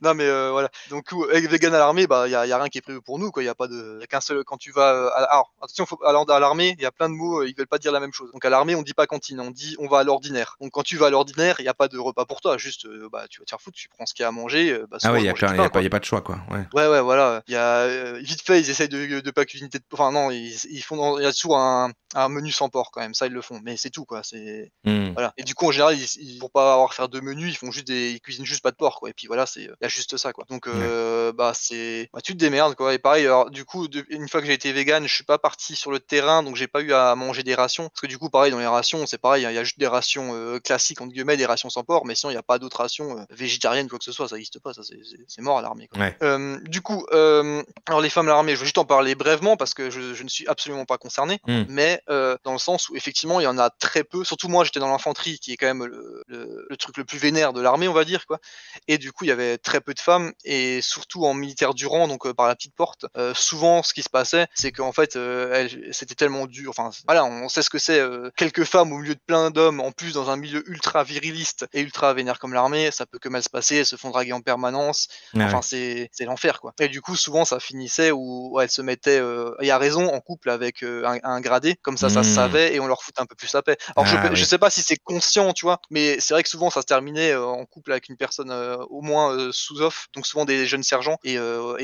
Non, mais voilà, donc avec vegan à l'armée, bah, y a rien qui est prévu pour nous, quoi. Il y a pas de y a qu'un seul quand tu vas, alors attention, faut à l'armée, il y a plein de mots, ils veulent pas dire la même chose. Donc à l'armée, on dit pas cantine, on dit: «On va à l'ordinaire». Donc quand tu vas à l'ordinaire, il y a pas de repas pour toi, juste, bah, tu vas te faire foutre, tu prends ce qu'il y a à manger, bah, Ah souvent oui, je mangeais du pain, quoi. y a pas de choix, quoi. Ouais. Ouais, ouais, voilà, il y a, vite fait, ils essayent de pas cuisiner enfin non, ils font il y a toujours un menu sans porc quand même, ça ils le font, mais c'est tout, quoi, c'est Hmm. voilà. Et du coup, en général, ils pour pas avoir à faire 2 menus, ils font juste ils cuisinent juste pas de porc, quoi. Et puis voilà, il y a juste ça, quoi. Donc Ouais. bah, bah, tu te démerdes, quoi. Et pareil, alors du coup, une fois que j'ai été vegan, je suis pas parti sur le terrain, donc j'ai pas eu à manger des rations. Parce que du coup, pareil, dans les rations, c'est pareil, hein, il y a juste des rations, «classiques» entre guillemets, des rations sans porc, mais sinon il y a pas d'autres rations, végétariennes, quoi que ce soit, ça existe pas, ça c'est mort à l'armée, quoi. Ouais. Du coup, alors les femmes à l'armée, je vais juste en parler brièvement parce que je ne suis absolument pas concerné, Hmm. mais dans le sens où effectivement il y en a très peu. Surtout moi, j'étais dans l'infanterie qui est quand même le truc le plus vénère de l'armée, on va dire, quoi. Et du coup, il y avait très peu de femmes et surtout en militaire du rang, donc par la petite porte. Souvent, ce qui se passait, c'est qu'en fait, c'était tellement dur. Enfin, voilà, on sait ce que c'est, quelques femmes au milieu de plein d'hommes, en plus dans un milieu ultra viriliste et ultra vénère comme l'armée, ça peut que mal se passer. Elles se font draguer en permanence. Ah Enfin, ouais. c'est l'enfer, quoi. Et du coup, souvent, ça finissait où elles se mettaient, et à raison, en couple avec, un gradé, comme ça se Hmm. savait et on leur foutait un peu plus la paix. Alors Ah je oui. sais pas si c'est conscient, tu vois? Mais c'est vrai que souvent ça se terminait, en couple avec une personne, au moins, sous-off, donc souvent des jeunes sergents et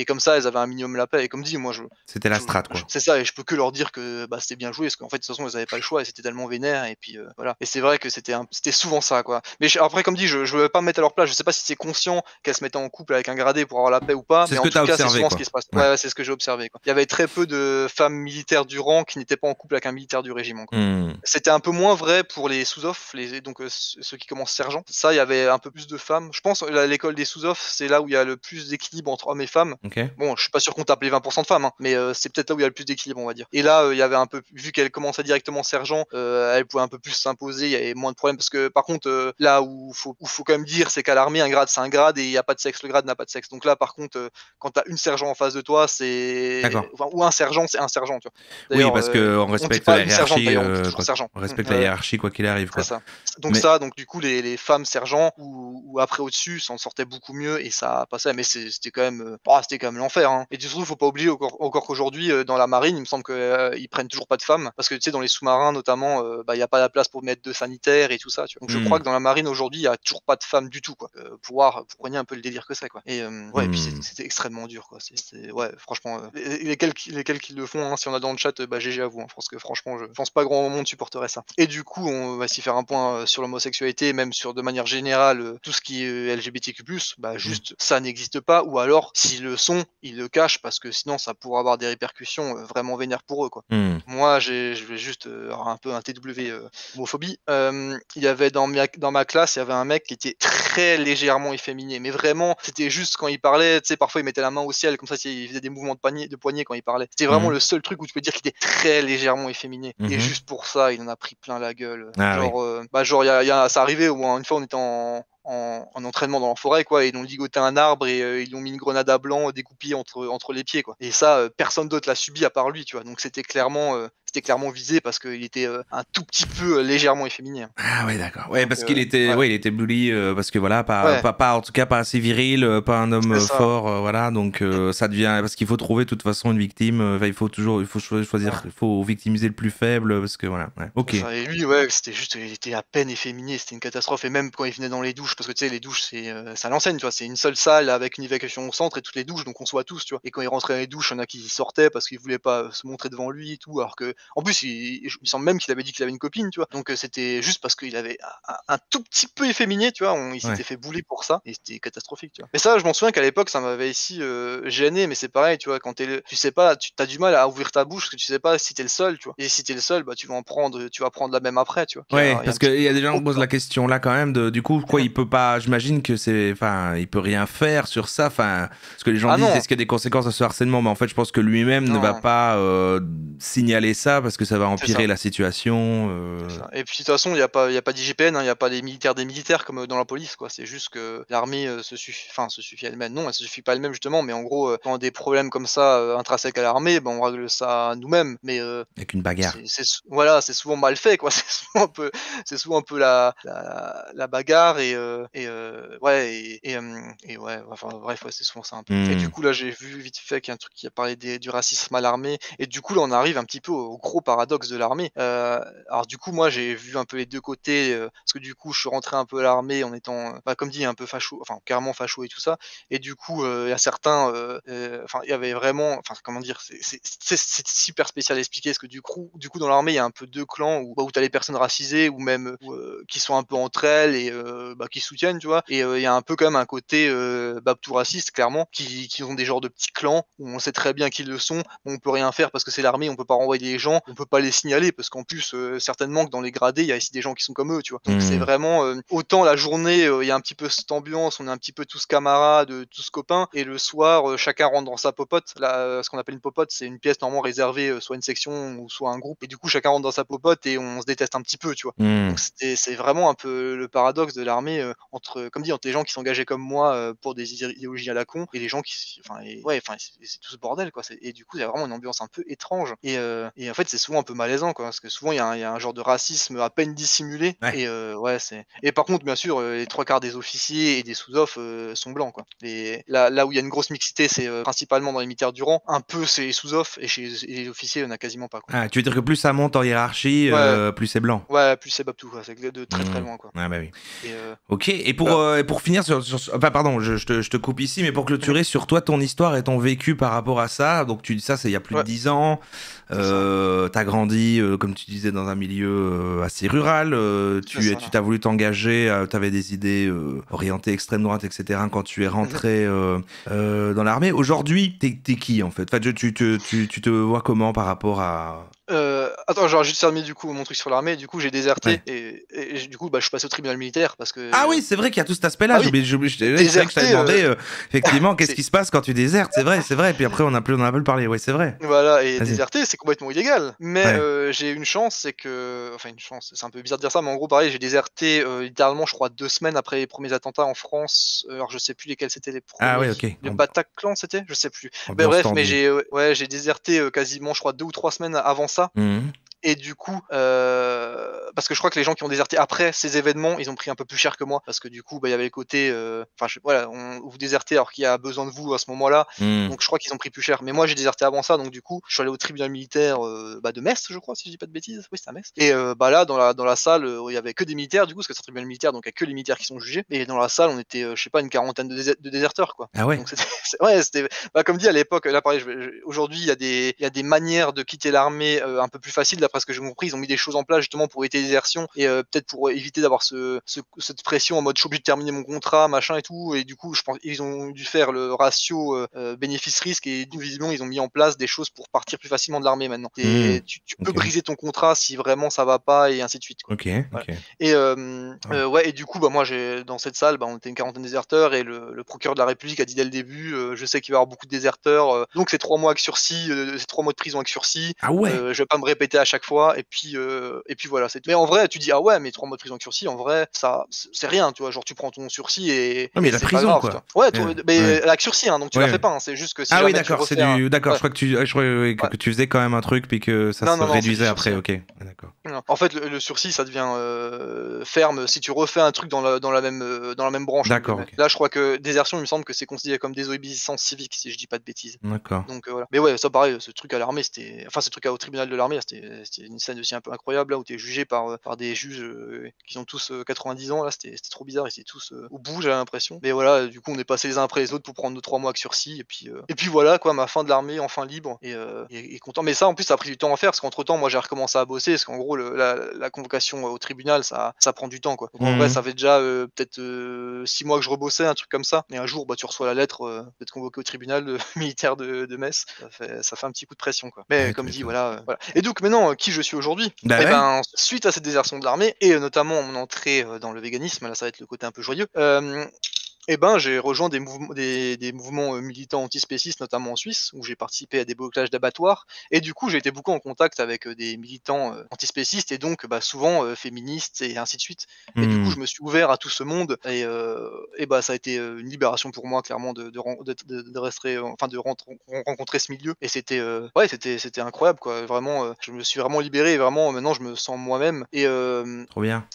comme ça elles avaient un minimum la paix et comme dit, moi C'était la strat, quoi. c'est ça et je peux que leur dire que, bah, c'était bien joué parce qu'en fait de toute façon elles avaient pas le choix et c'était tellement vénère et puis, voilà. Et c'est vrai que c'était souvent ça, quoi. Mais après comme dit, je veux pas me mettre à leur place, je sais pas si c'est conscient qu'elles se mettaient en couple avec un gradé pour avoir la paix ou pas, C'est mais ce en que tout t'as cas, c'est observé, souvent ce quoi. qui se passe. Ouais. Ouais, ouais, c'est ce que j'ai observé, quoi. Il y avait très peu de femmes militaires du rang qui n'étaient pas en couple avec un militaire du régiment, quoi. Hmm. C'était un peu moins vrai pour les sous-off, donc ceux qui commencent sergent. Ça, il y avait un peu plus de femmes. Je pense l'école des sous-off, c'est là où il y a le plus d'équilibre entre hommes et femmes. Ok. Bon, je suis pas sûr qu'on tape les 20 de femmes, hein, mais c'est peut-être là où il y a le plus d'équilibre, on va dire. Et là, il y avait un peu vu qu'elle commençait directement sergent, elle pouvait un peu plus s'imposer, il y avait moins de problèmes parce que par contre, là où faut quand même dire, c'est qu'à l'armée, un grade, c'est un grade et il y a pas de sexe, le grade n'a pas de sexe. Donc là, par contre, quand tu as une sergent en face de toi, c'est D'accord. enfin ou un sergent, c'est un sergent, tu vois? Oui, D'ailleurs, parce qu'on on dit respecte pas la une sergente hiérarchie, d'ailleurs, on dit toujours sergent. on respecte la hiérarchie quoi qu'il arrive, C'est quoi. ça. Mais Donc du coup les femmes sergents ou après au-dessus s'en sortaient beaucoup mieux et ça passait, mais c'était quand même, c'était quand même l'enfer, hein. Et surtout, faut pas oublier encore qu'aujourd'hui, dans la marine, il me semble que, ils prennent toujours pas de femmes parce que tu sais dans les sous-marins notamment, bah, il y a pas la place pour mettre de sanitaires et tout ça, tu vois? Donc je crois mmh, que dans la marine aujourd'hui, il y a toujours pas de femmes du tout, quoi, pour renier un peu le délire que c'est, quoi. Et ouais, et puis mmh. c'était extrêmement dur, quoi. Ouais, franchement, lesquels qui le font, hein, si on a dans le chat, bah, GG à vous, hein. Je pense que franchement, je pense pas grand monde supporterait ça. Et du coup, on va essayer de faire un point, sur l'homosexualité, même sur de manière générale, tout ce qui est, LGBTQ+, bah, Mmh. juste ça n'existe pas ou alors s'ils le sont, ils le cachent parce que sinon ça pourrait avoir des répercussions, vraiment vénères pour eux, quoi. Mmh. Moi, je vais juste, avoir un peu un TW, homophobie. Il y avait dans ma classe, il y avait un mec qui était très légèrement efféminé, mais vraiment, c'était juste quand il parlait, tu sais, parfois il mettait la main au ciel comme ça, il faisait des mouvements de poignet quand il parlait. C'était vraiment Mmh. le seul truc où tu peux dire qu'il était très légèrement efféminé et Mmh. juste pour ça, il en a pris plein la gueule, Ah oui. genre, bah, genre ça arrivait au moins une fois, on était en entraînement dans la forêt, quoi, et ils ont ligoté un arbre et ils lui ont mis une grenade à blanc découpée entre les pieds, quoi. Et ça, personne d'autre l'a subi à part lui, tu vois? Donc c'était clairement, c'était clairement visé parce qu'il était un tout petit peu légèrement efféminé. Ah ouais, d'accord. Ouais, Donc, parce qu'il était, ouais. ouais, il était bully, parce que voilà, Ouais, en tout cas, pas assez viril, pas un homme c'est ça. fort, voilà. Donc ça devient, parce qu'il faut trouver de toute façon une victime. Enfin, il faut choisir, Ouais. il faut victimiser le plus faible, parce que voilà. Ouais. C'est Ok. ça. Et lui, ouais, c'était juste, il était à peine efféminé, c'était une catastrophe. Et même quand il venait dans les douches, parce que tu sais, les douches, c'est à l'ancienne, tu vois, c'est une seule salle avec une évacuation au centre et toutes les douches, donc on se voit tous, tu vois. Et quand il rentrait dans les douches, il y en a qui sortaient parce qu'ils voulaient pas se montrer devant lui et tout, alors que, en plus, il me semble même qu'il avait dit qu'il avait une copine, tu vois. Donc c'était juste parce qu'il avait un tout petit peu efféminé, tu vois. Il Ouais. s'était fait bouler pour ça et c'était catastrophique, tu vois. Mais ça, je m'en souviens qu'à l'époque, ça m'avait ici gêné, mais c'est pareil, tu vois, quand tu sais pas, tu as du mal à ouvrir ta bouche parce que tu sais pas si t'es le seul, tu vois. Et si t'es le seul, bah tu vas prendre la même après, tu vois. Ouais, Il y a un parce petit qu'il y a peu des gens trop qui posent peur. la question là quand même du coup, quoi, il peut pas, j'imagine que enfin, il peut rien faire sur ça, enfin, ce que les gens Ah disent, non, est-ce qu'il y a des conséquences à ce harcèlement, mais en fait, je pense que lui-même ne va non, pas signaler ça parce que ça va c'est ça. empirer la situation. C'est ça. Et puis de toute façon, il y a pas d'IGPN, hein, il y a pas les militaires des militaires comme dans la police, quoi. C'est juste que l'armée se suffit elle-même. Non, elle se suffit pas elle-même justement, mais en gros, quand des problèmes comme ça intrinsèques à l'armée, ben on règle ça nous-mêmes. Mais Avec une bagarre. voilà, c'est souvent mal fait, quoi. C'est souvent un peu la bagarre ouais et ouais, enfin bref, ouais, c'est souvent ça un peu. Et du Hmm. coup là, j'ai vu vite fait qu'il y a un truc qui a parlé du racisme à l'armée et du coup là, on arrive un petit peu au gros paradoxe de l'armée. Alors du coup, moi, j'ai vu un peu les 2 côtés, parce que du coup, je suis rentré un peu à l'armée en étant, bah, comme dit, un peu facho, enfin carrément facho et tout ça. Et du coup, il y a certains, enfin, il y avait vraiment, enfin, comment dire? C'est super spécial à expliquer parce que du coup, dans l'armée, il y a un peu 2 clans où, bah, où tu les personnes racisées ou même, qui sont un peu entre elles et bah, qui se soutiennent, tu vois? Et il y a un peu quand même un côté, bah, tout raciste clairement, qui ont des genres de petits clans où on sait très bien qu'ils le sont, on peut rien faire parce que c'est l'armée, on peut pas renvoyer les gens, on peut pas les signaler parce qu'en plus, certainement que dans les gradés, il y a aussi des gens qui sont comme eux, tu vois? Donc c'est Hmm. vraiment, autant la journée, il y a un petit peu cette ambiance, on est un petit peu tous camarades, tous copains et le soir, chacun rentre dans sa popote. Là, ce qu'on appelle une popote, c'est une pièce normalement réservée, soit une section ou soit un groupe et du coup, chacun rentre dans sa popote et on se déteste un petit peu, tu vois? Hmm. Donc c'est vraiment un peu le paradoxe de l'armée, entre comme dit, entre les gens qui s'engageaient comme moi, pour des idéologies à la con et les gens enfin et ouais, enfin c'est tout ce bordel, quoi. Et du coup, il y a vraiment une ambiance un peu étrange et en fait, c'est souvent un peu malaisant, quoi, parce que souvent il y a un genre de racisme à peine dissimulé Ouais. et ouais, c'est et par contre, bien sûr, les 3/4 des officiers et des sous-off, sont blancs, quoi. Là où il y a une grosse mixité, c'est, principalement dans les militaires du rang, un peu c'est les sous-off et les officiers, il y en a quasiment pas, quoi. Ah, tu veux dire que plus ça monte en hiérarchie, Ouais, plus c'est blanc. ouais, plus c'est Babtou, quoi, c'est de très, très Hmm. loin, quoi Ah bah oui. et Ok, bah et pour finir enfin, pardon, je te coupe ici, mais pour mmh clôturer sur toi, ton histoire et ton vécu par rapport à ça, donc tu dis ça, c'est il y a plus de ouais, 10 ans, c'est ça. t'as grandi, comme tu disais, dans un milieu assez rural, C'est ça. tu t'as voulu t'engager, t'avais des idées orientées extrême droite, etc. quand tu es Mmh. rentré dans l'armée. Aujourd'hui, t'es qui en fait? Enfin, tu te vois comment par rapport à... Attends, j'aurais juste terminé du coup mon truc sur l'armée, du coup j'ai déserté Ouais. et du coup, bah, je suis passé au tribunal militaire parce que, Ah oui, c'est vrai qu'il y a tout cet aspect-là. bah oui, Ouais, c'est vrai que je t'avais déserter, demandé effectivement qu'est-ce c'est qui se passe quand tu désertes. C'est vrai. Puis après, on a pas parlé. Ouais, c'est vrai. voilà et Vas-y. déserter, c'est complètement illégal. Mais, Ouais. j'ai une chance, c'est que enfin une chance, c'est un peu bizarre de dire ça, mais en gros pareil, j'ai déserté, littéralement je crois 2 semaines après les premiers attentats en France, alors je sais plus lesquels c'était les Ah ouais, premiers. ok. Le Bataclan c'était? Je sais plus. Mais Ambiance bref, mais tendue. ouais, j'ai déserté, quasiment je crois 2 ou 3 semaines avant ça. Mhm. Et du coup, parce que je crois que les gens qui ont déserté après ces événements, ils ont pris un peu plus cher que moi parce que du coup, bah, il y avait le côté, enfin voilà, on vous désertez alors qu'il y a besoin de vous à ce moment-là, Mhm. donc je crois qu'ils ont pris plus cher. Mais moi, j'ai déserté avant ça, donc du coup, je suis allé au tribunal militaire, bah, de Metz, je crois, si je dis pas de bêtises. Oui, c'est à Metz et bah, là, dans la salle, il y avait que des militaires du coup, parce que c'est un tribunal militaire, donc il y a que les militaires qui sont jugés et dans la salle, on était, je sais pas, une quarantaine de déserteurs, quoi. Ah ouais. Donc c'était ouais, c'était bah, comme dit à l'époque, là pareil, aujourd'hui, il y a des manières de quitter l'armée, un peu plus faciles d'après ce que j'ai compris. Ils ont mis des choses en place justement pour éviter les désertions et peut-être pour éviter d'avoir cette pression en mode je suis obligé de terminer mon contrat, machin et tout. Et du coup, je pense ils ont dû faire le ratio bénéfice-risque et visiblement ils ont mis en place des choses pour partir plus facilement de l'armée maintenant. Mhm. Et tu peux Ok. briser ton contrat si vraiment ça va pas et ainsi de suite, quoi. Ok. Voilà. Ok. Et Ah. ouais et du coup, bah, moi j'ai dans cette salle, bah, on était une quarantaine de déserteurs et le procureur de la République a dit dès le début, «Je sais qu'il va y avoir beaucoup de déserteurs, donc c'est 3 mois avec sursis, c'est 3 mois de prison avec sursis, Ah ouais. je vais pas me répéter à chaque fois» et puis voilà, c'est tout. Mais en vrai, tu dis: «Ah ouais, mais 3 mois de prison avec sursis, en vrai, ça c'est rien», tu vois? Genre tu prends ton sursis Ouais, mais et la c'est pas prison, grave, tu quoi. vois? Ouais, Ouais, mais ouais. avec sursis, hein, donc tu la fais Ouais. pas, hein, c'est juste que si Ah oui, jamais tu d'accord, c'est refais un du. D'accord, je ouais, crois que je croyais ouais, ouais. que tu faisais quand même un truc, puis que ça Non, se non, non, c'est du réduisait sursis, après, hein. ok. Ouais, d'accord. Non. En fait, le sursis, ça devient, ferme si tu refais un truc dans la même «branche» entre D'accord, guillemets. ok. Là, je crois que désertion, il me semble que c'est considéré comme désobéissance civique, si je dis pas de bêtises. D'accord. Donc voilà. Mais ouais, ça pareil, ce truc à l'armée, ce truc au tribunal de l'armée, c'était une scène aussi un peu incroyable, là, où tu es jugé par des juges, qui ont tous, 90 ans là, c'était trop bizarre, ils étaient tous, au bout, j'avais l'impression. Mais voilà, du coup, on est passés les uns après les autres pour prendre nos 3 mois avec sursis et puis voilà quoi, ma fin de l'armée, enfin libre et content. Mais ça, en plus, ça a pris du temps à faire parce qu'entre temps, moi, j'ai recommencé à bosser parce qu'en gros, la convocation au tribunal, ça prend du temps quoi. Donc en vrai, ça Mhm. fait déjà, peut-être, 6 mois que je rebossais, un truc comme ça. Et un jour, bah, tu reçois la lettre, d'être convoqué au tribunal militaire de Metz. Ça fait un petit coup de pression quoi. Mais Ouais, tu comme dit, m'étonnes. voilà, voilà. Et donc maintenant, qui je suis aujourd'hui? Bah Et ouais. ben, suite à cette désertion de l'armée et notamment mon entrée, dans le véganisme, là, ça va être le côté un peu joyeux, et ben, j'ai rejoint des mouvements, militants antispécistes, notamment en Suisse, où j'ai participé à des blocages d'abattoirs et du coup, j'ai été beaucoup en contact avec, des militants, antispécistes et donc, bah, souvent, féministes et ainsi de suite. Et du coup, Hmm. je me suis ouvert à tout ce monde et bah, ça a été, une libération pour moi clairement de rester, enfin de rencontrer ce milieu et ouais, c'était incroyable quoi. Vraiment, je me suis vraiment libéré et vraiment maintenant je me sens moi-même Trop bien.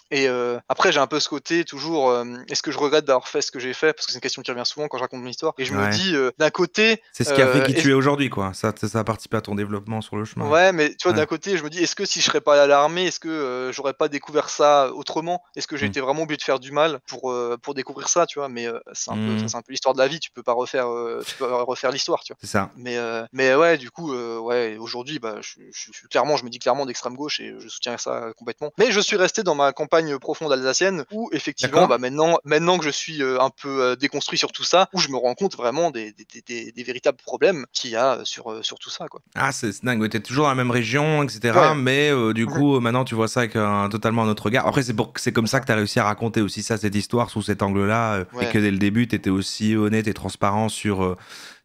après, j'ai un peu ce côté toujours, est-ce que je regrette d'avoir fait ce que j'ai fait? Parce que c'est une question qui revient souvent quand je raconte mon histoire et je me Ouais. dis, d'un côté, C'est ce qui a fait qui tu est es aujourd'hui, quoi. Ça a participé à ton développement sur le chemin. ouais, mais tu vois, Ouais. d'un côté, je me dis: «Est-ce que si je serais pas allé à l'armée, est-ce que, j'aurais pas découvert ça autrement? Est-ce que j'ai Hmm. été vraiment obligé de faire du mal pour découvrir ça?» Tu vois? Mais, Hmm. c'est un peu l'histoire de la vie, tu peux refaire l'histoire, tu vois? C'est ça. Mais ouais, du coup, ouais, aujourd'hui, bah, je suis clairement je me dis clairement d'extrême gauche et je soutiens ça complètement. Mais je suis resté dans ma campagne profonde alsacienne où effectivement, D'accord. bah, maintenant que je suis, un peu, déconstruit sur tout ça, où je me rends compte vraiment des véritables problèmes qu'il y a, sur tout ça, quoi. Ah, c'est dingue, ouais, tu toujours dans la même région, etc. Ouais. Mais du Mmh. coup, maintenant, tu vois ça avec un totalement un autre regard. Après, c'est comme C'est ça que ça. tu as réussi à raconter aussi ça, cette histoire sous cet angle-là, et Ouais. que dès le début, tu étais aussi honnête et transparent sur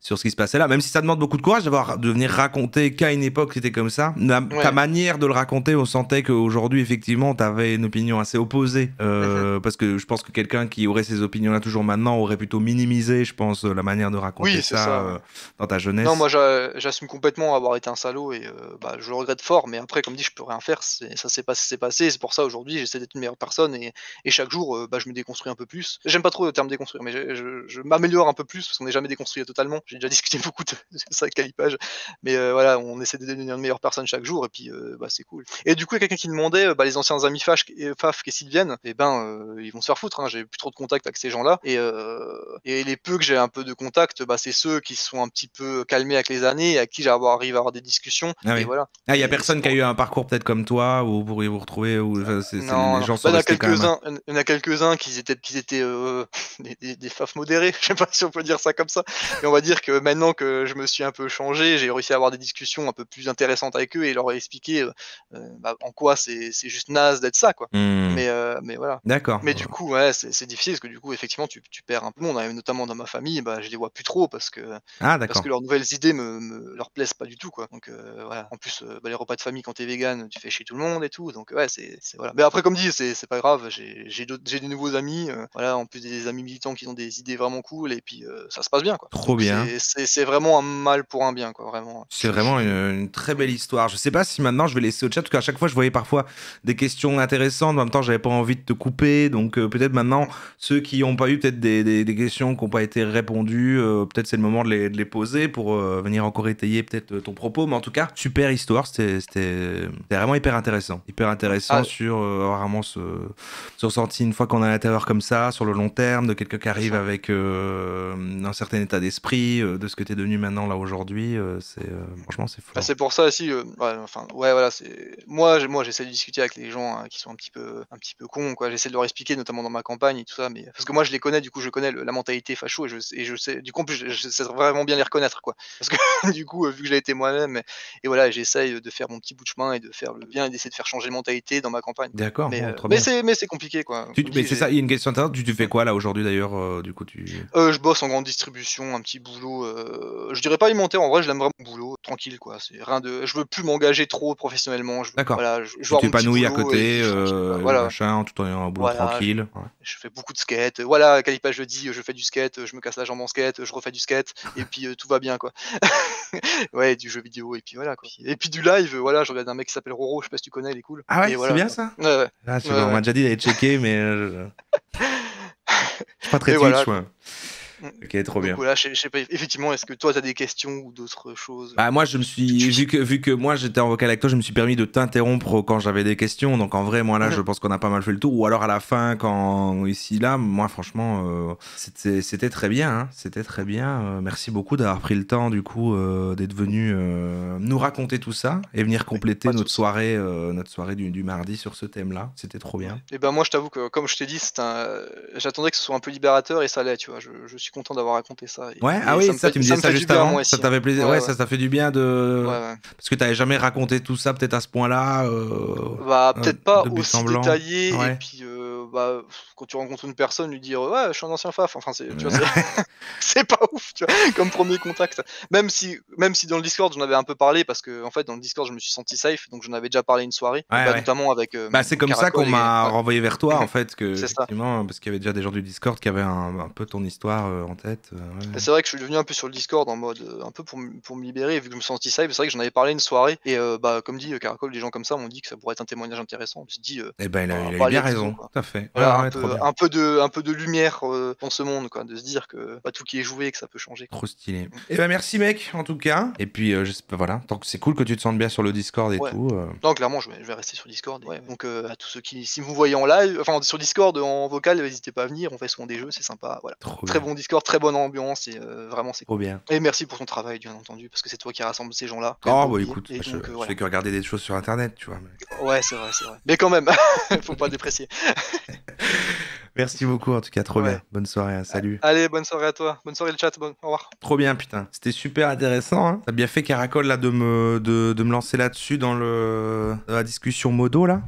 ce qui se passait là. Même si ça demande beaucoup de courage de venir raconter qu'à une époque, c'était comme ça. Ta Ouais. manière de le raconter, on sentait qu'aujourd'hui, effectivement, tu avais une opinion assez opposée. Mmh. Parce que je pense que quelqu'un qui aurait ces opinions-là toujours maintenant aurait plutôt minimisé, je pense, la manière de raconter Oui, c'est ça ça, ouais. dans ta Non, jeunesse. moi j'assume complètement avoir été un salaud et bah, je le regrette fort, mais après comme dit, je peux rien faire, c'est passé, c'est passé. C'est pour ça aujourd'hui, j'essaie d'être une meilleure personne et chaque jour, bah, je me déconstruis un peu plus. J'aime pas trop le terme déconstruire, mais je m'améliore un peu plus parce qu'on n'est jamais déconstruit totalement. J'ai déjà discuté beaucoup de ça avec Calipage, mais voilà, on essaie de devenir une meilleure personne chaque jour et puis, bah, c'est cool. Et du coup, il y a quelqu'un qui demandait, bah, les anciens amis Faf qu'est-ce qu'ils deviennent? Et ben, ils vont se faire foutre, hein, j'ai plus trop de contact avec ces gens-là et les peu que j'ai un peu de contact, bah, c'est ceux qui se sont un petit peu calmés avec les années et à qui arrive à avoir des discussions Ah et oui. voilà. Ah, il y a Et c'est personne qui a pour eu un parcours peut-être comme toi, où vous pourriez vous retrouver, où enfin, non, les non. gens Bah, sont restés quand même. il y en a quelques-uns qui étaient, des faf modérés, je sais pas si on peut dire ça comme ça, mais on va dire que maintenant que je me suis un peu changé, j'ai réussi à avoir des discussions un peu plus intéressantes avec eux et leur expliquer, bah, en quoi c'est juste naze d'être ça, quoi. Hmm. Mais voilà. D'accord. Mais du coup, ouais, c'est difficile parce que du coup, effectivement, tu perds un peu de monde, hein, et notamment dans ma famille, bah, je les vois plus trop Ah, parce d'accord. que leurs nouvelles idées leur plaisent pas du tout, quoi. Donc voilà. En plus, bah, les repas de famille quand t'es végan, tu fais chier tout le monde et tout. Donc ouais, voilà. Mais après, comme dit, c'est pas grave. J'ai des nouveaux amis, voilà, en plus des amis militants qui ont des idées vraiment cool et puis ça se passe bien, quoi. Trop Donc bien. c'est vraiment un mal pour un bien, quoi, vraiment. C'est vraiment une très belle histoire. Je sais pas si maintenant je vais laisser au chat, parce qu'à chaque fois je voyais parfois des questions intéressantes. En même temps, j'avais pas envie de te couper. Donc peut-être maintenant, ceux qui n'ont pas eu peut-être des questions qui n'ont pas été répondues, peut-être c'est le moment de les poser pour venir encore étayer peut-être ton propos. Mais en tout cas, super histoire. C'était vraiment hyper intéressant. Hyper intéressant Ah, sur vraiment ce ressenti une fois qu'on est à l'intérieur comme ça, sur le long terme, de quelqu'un qui c'est arrive ça. avec un certain état d'esprit, de ce que tu es devenu maintenant là aujourd'hui. Franchement, c'est Bah, fort. c'est pour ça aussi, ouais, enfin, ouais, voilà, c'est moi, j'essaie de discuter avec les gens, hein, qui sont un petit peu cons, quoi. J'essaie de leur expliquer, notamment dans ma campagne et tout ça, mais parce que moi, je les connais, du coup, je connais la mentalité facho et je sais du coup, en plus, je sais vraiment bien les reconnaître, quoi. Parce que du coup, vu que je l'ai été moi-même et voilà, j'essaye de faire mon petit bout de chemin et de faire le bien et d'essayer de faire changer les mentalités dans ma campagne, quoi. D'accord, Mais bon, heu, trop mais bien. c'est mais c'est compliqué, quoi. Mais Comme dit, c'est ça, il y a une question intéressante. Tu fais quoi là aujourd'hui d'ailleurs, du coup tu... Je bosse en grande distribution, un petit boulot, boulot, je dirais pas alimentaire, en vrai, je l'aime vraiment, mon boulot, tranquille, quoi. C'est rien de je veux plus m'engager trop professionnellement, D'accord. voilà, je veux Tu avoir mon petit t'épanouis à boulot et côté, vivre tranquille, quoi. Voilà, machin, tout en ayant un boulot voilà, tranquille. Ouais. je fais beaucoup de skate, voilà, Calipa jeudi, je fais du skate, je me casse la jambe en skate, je refais du skate et puis, tout va bien, quoi. Ouais, du jeu vidéo et puis voilà, quoi. Et puis du live, voilà, je regarde un mec qui s'appelle Roro, je sais pas si tu connais, il est cool Ah ouais, et c'est voilà, bien quoi. ça? Ouais, ouais. Ah, je sais pas, Ouais, on ouais m'a déjà dit d'aller checker, mais je suis pas très et voilà, Twitch, quoi. moi. Mmh. Ok, trop Donc bien. voilà, je sais pas, effectivement, est-ce que toi, tu as des questions ou d'autres choses? Bah moi je me suis Tu vu que moi j'étais en vocal avec toi, je me suis permis de t'interrompre quand j'avais des questions. Donc en vrai moi là Mmh je mh. pense qu'on a pas mal fait le tour. Ou alors à la fin quand ici là, moi franchement c'était très bien, hein. C'était très bien. Merci beaucoup d'avoir pris le temps du coup d'être venu nous raconter tout ça et venir Ouais, compléter pas de souci. notre soirée du mardi sur ce thème-là. C'était trop Ouais. bien. Et ben, moi, je t'avoue que, comme je t'ai dit, c'était j'attendais que ce soit un peu libérateur et ça l'est, tu vois? Je suis content d'avoir raconté ça Ouais, ah et oui, ça tu me ça disais me ça fait du juste bien, moi avant. Ça aussi, hein. t'avait plaisir. Ouais, Ouais, ouais. ça fait du bien Ouais, de ouais. parce que t'avais jamais raconté tout ça peut-être à ce point-là Bah, peut-être pas de but en aussi blanc. détaillé et Ouais. puis, bah, quand tu rencontres une personne, lui dire: «Ouais, je suis un ancien Faf», enfin, c'est tu vois, c'est c'est pas ouf, tu vois? Comme premier contact. Même si dans le Discord, j'en avais un peu parlé parce qu'en fait, dans le Discord, je me suis senti safe, donc j'en avais déjà parlé une soirée, Ouais, bah, ouais. notamment avec, Bah, c'est comme ça qu'on Caracol et m'a ouais. renvoyé vers toi, Mmh en mh. fait, que C'est ça. effectivement, parce qu'il y avait déjà des gens du Discord qui avaient un peu ton histoire en tête. Et Ouais. c'est vrai que je suis devenu un peu sur le Discord en mode, un peu pour me libérer et vu que je me sentis safe, c'est vrai que j'en avais parlé une soirée et bah, comme dit, Caracol, des gens comme ça m'ont dit que ça pourrait être un témoignage intéressant. Je me suis dit, Eh ben, bah il a eu bah, bien let's go, raison, quoi. tout à fait. Ouais, Voilà, ouais, trop bien. un peu de lumière, dans ce monde, quoi, de se dire que pas tout qui est joué et que ça peut changer, quoi. Trop stylé. Mmh. Eh ben, merci, mec, en tout cas. Et puis, voilà, tant que c'est cool que tu te sentes bien sur le Discord et Ouais. tout. Non, clairement, je vais rester sur Discord et ouais, donc à tous ceux qui si vous me voyez en live, enfin sur Discord en vocal, n'hésitez pas à venir, on fait souvent des jeux, c'est sympa, voilà. Trop Très bien. bon Discord, très bonne ambiance et vraiment c'est Trop cool. bien. Et merci pour ton travail, bien entendu, parce que c'est toi qui rassemble ces gens-là, quand même Oh, pas bah oublier écoute, et donc je fais voilà. que regarder des choses sur Internet, tu vois. Ouais, c'est vrai, c'est vrai. Mais quand même, faut pas déprécier. Merci beaucoup, en tout cas, trop Ouais. bien. Bonne soirée, hein, salut. Allez, bonne soirée à toi. Bonne soirée le chat, au revoir. Trop bien, putain. C'était super intéressant. Hein. T'as bien fait, Caracol, là, de me lancer là-dessus dans la discussion modo, là.